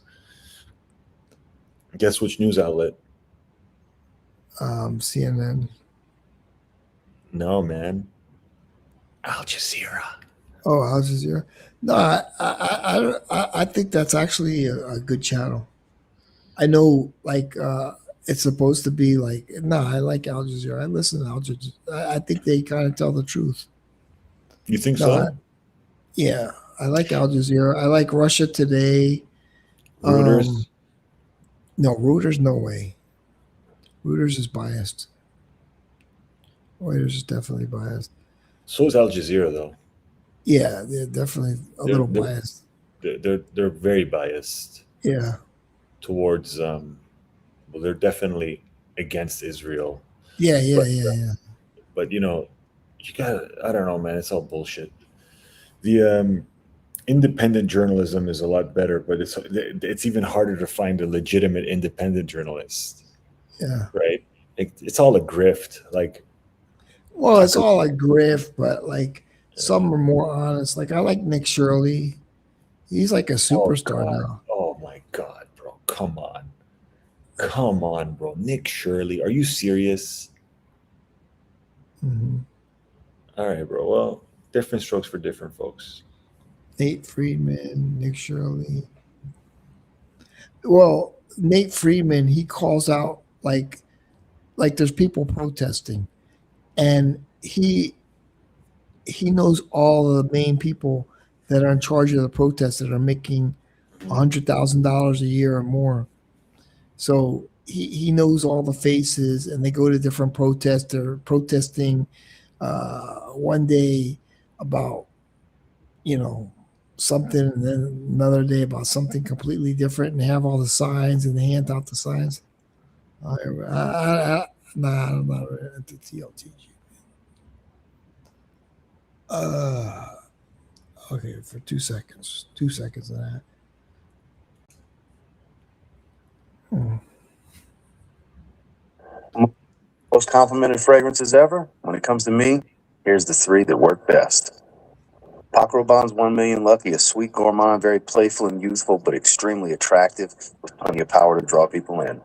Guess which news outlet? CNN. No, man. Al Jazeera. Oh, Al Jazeera. No, I think that's actually a good channel. I know, like, it's supposed to be like, no, I like Al Jazeera. I listen to Al Jazeera. I think they kind of tell the truth. You think No, so? yeah, I like Al Jazeera. I like Russia Today. Reuters? No, Reuters, no way. Reuters is biased. Reuters is definitely biased. So is Al Jazeera, though. Yeah, they're definitely a little They're, biased. they're very biased Yeah. towards. Well, they're definitely against Israel. Yeah. But you know, you got. I don't know, man. It's all bullshit. The independent journalism is a lot better, but it's even harder to find a legitimate independent journalist. Yeah. Right. It's all a grift. Like, well, it's all a grift, but like some are more honest. Like I like Nick Shirley. He's like a superstar now. Oh my God, bro. Come on, bro. Nick Shirley. Are you serious? Mm-hmm. All right, bro. Well, different strokes for different folks. Nate Friedman, Nick Shirley. Well, Nate Friedman, he calls out like there's people protesting, and he knows all of the main people that are in charge of the protests that are making $100,000 a year or more. So he knows all the faces, and they go to different protests. They're protesting one day about something, and then another day about something completely different, and they have all the signs, and they hand out the signs. I'm not into TLTG. Okay, for 2 seconds. 2 seconds of that. Most complimented fragrances ever? When it comes to me, here's the 3 that work best. Paco Rabanne's 1 Million Lucky, a sweet gourmand, very playful and youthful, but extremely attractive, with plenty of power to draw people in.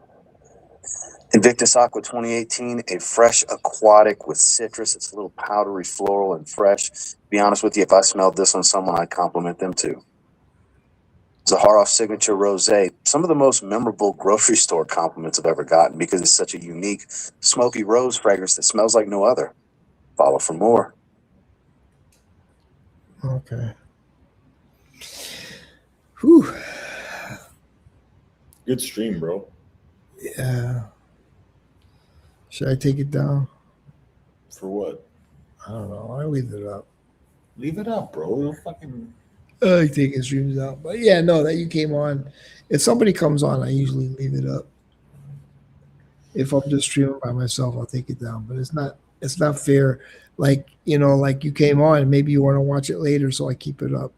Invictus Aqua 2018, a fresh aquatic with citrus. It's a little powdery, floral, and fresh. To be honest with you, if I smelled this on someone, I'd compliment them too. Zaharoff Signature Rosé, some of the most memorable grocery store compliments I've ever gotten because it's such a unique, smoky rose fragrance that smells like no other. Follow for more. Okay. Whew. Good stream, bro. Yeah. Should I take it down? For what? I don't know. I'll leave it up. Leave it up, bro. You'll fucking. I take his streams out. But yeah, no, that you came on. If somebody comes on, I usually leave it up. If I'm just streaming by myself, I'll take it down. But it's not fair. Like you came on, maybe you want to watch it later, so I keep it up.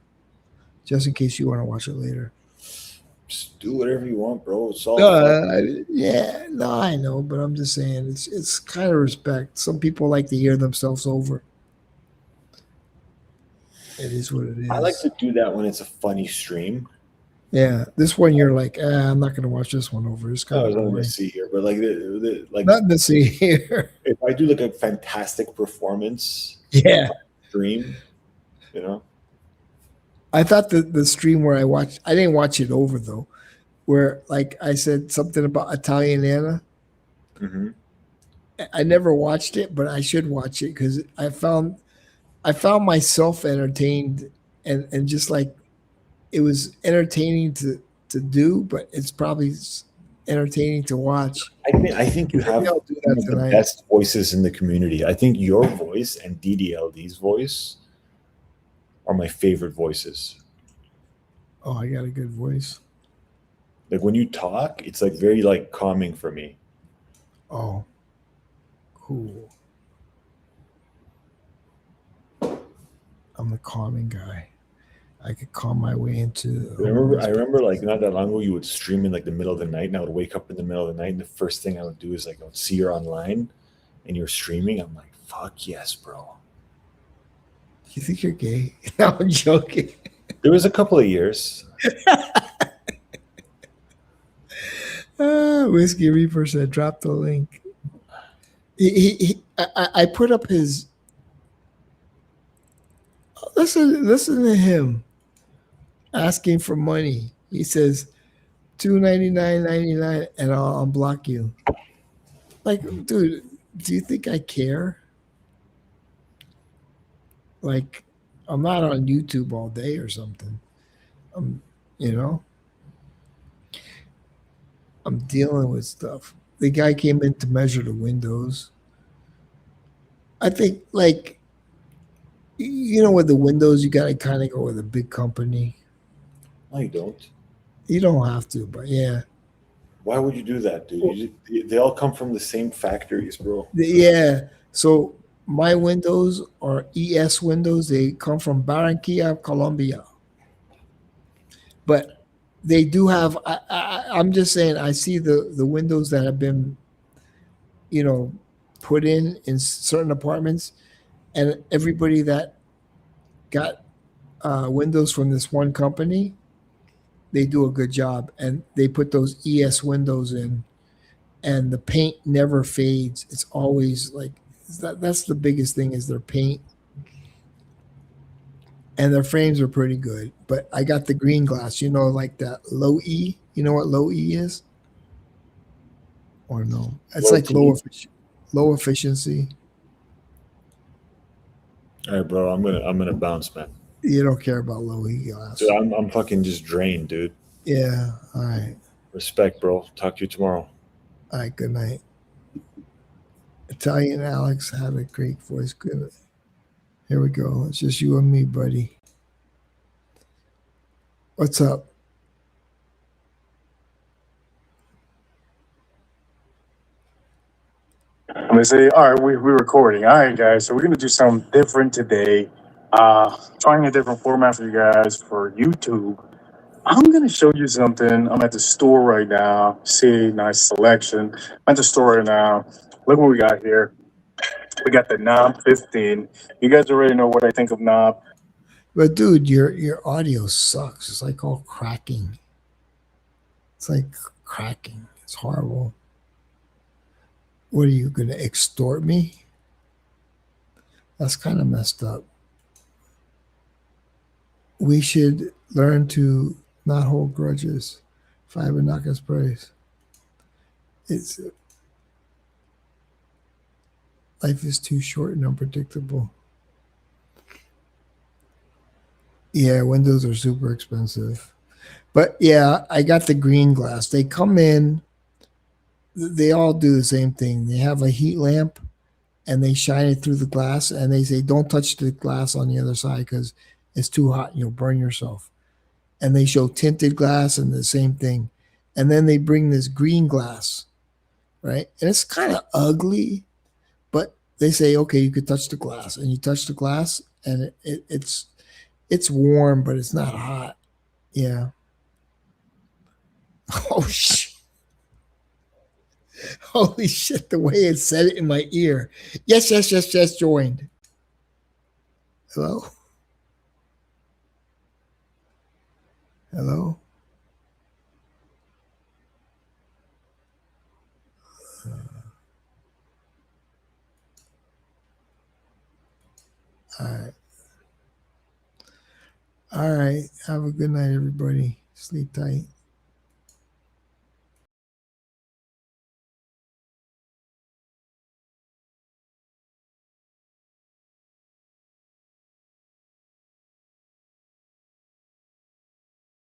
Just in case you want to watch it later. Just do whatever you want, bro. It's all I know, but I'm just saying it's kind of respect. Some people like to hear themselves over. It is what it is. I like to do that when it's a funny stream. Yeah, this one you're like, I'm not going to watch this one over. It's kind of nothing to see here, but like nothing to see here. If I do like a fantastic performance, stream, I thought the stream where I didn't watch it over though, where like I said something about Italian Anna. Mm-hmm. I never watched it, but I should watch it because I found myself entertained and just like it was entertaining to do, but it's probably entertaining to watch. I think you have one of the best voices in the community. I think your voice and DDLD's voice are my favorite voices. Oh, I got a good voice. Like when you talk, it's like very like calming for me. Oh, cool. I'm the calming guy. I could calm my way into. I remember like not that long ago, you would stream in like the middle of the night, and I would wake up in the middle of the night, and the first thing I would do is like I would see you're online, and you're streaming. I'm like, fuck yes, bro. You think you're gay? No, I'm joking. There was a couple of years. Whiskey Reaper said, drop the link. I put up his. Listen to him asking for money. He says, $299.99 and I'll unblock you. Like, dude, do you think I care? Like, I'm not on YouTube all day or something. You know, I'm dealing with stuff. The guy came in to measure the windows. I think, like, you know, with the windows, you got to kind of go with a big company. No, you don't. You don't have to, but yeah. Why would you do that, dude? They all come from the same factories, bro. Yeah. So my windows are ES windows. They come from Barranquilla, Colombia. But they do have. I'm just saying. I see the windows that have been, you know, put in certain apartments, and everybody that got windows from this one company, they do a good job, and they put those ES windows in, and the paint never fades. It's always like that's the biggest thing is their paint, and their frames are pretty good. But I got the green glass, you know, like that low E. You know what low E is? Or no? It's Low like T? low efficiency. All right, bro. I'm gonna bounce, man. You don't care about low E glass. Dude, I'm fucking just drained, dude. Yeah. All right. Respect, bro. Talk to you tomorrow. All right. Good night. Italian Alex had a great voice. Good. Here we go. It's just you and me, buddy. What's up? And they say, all right, we're recording. All right, guys. So we're going to do something different today. Trying a different format for you guys for YouTube. I'm going to show you something. I'm at the store right now. See, nice selection. I'm at the store right now. Look what we got here. We got the Knob 15. You guys already know what I think of Knob. But dude, your audio sucks. It's like all cracking. It's like cracking. It's horrible. What are you going to extort me? That's kind of messed up. We should learn to not hold grudges. Fiber knock us praise. It's life is too short and unpredictable. Yeah, windows are super expensive. But yeah, I got the green glass. They come in, they all do the same thing. They have a heat lamp and they shine it through the glass and they say, don't touch the glass on the other side because it's too hot and you'll burn yourself. And they show tinted glass and the same thing. And then they bring this green glass, right? And it's kind of ugly, but they say, okay, you could touch the glass. And you touch the glass and it's warm, but it's not hot. Yeah. Oh, shit. Holy shit, the way it said it in my ear. Yes, joined. Hello? Hello? All right. All right. Have a good night, everybody. Sleep tight.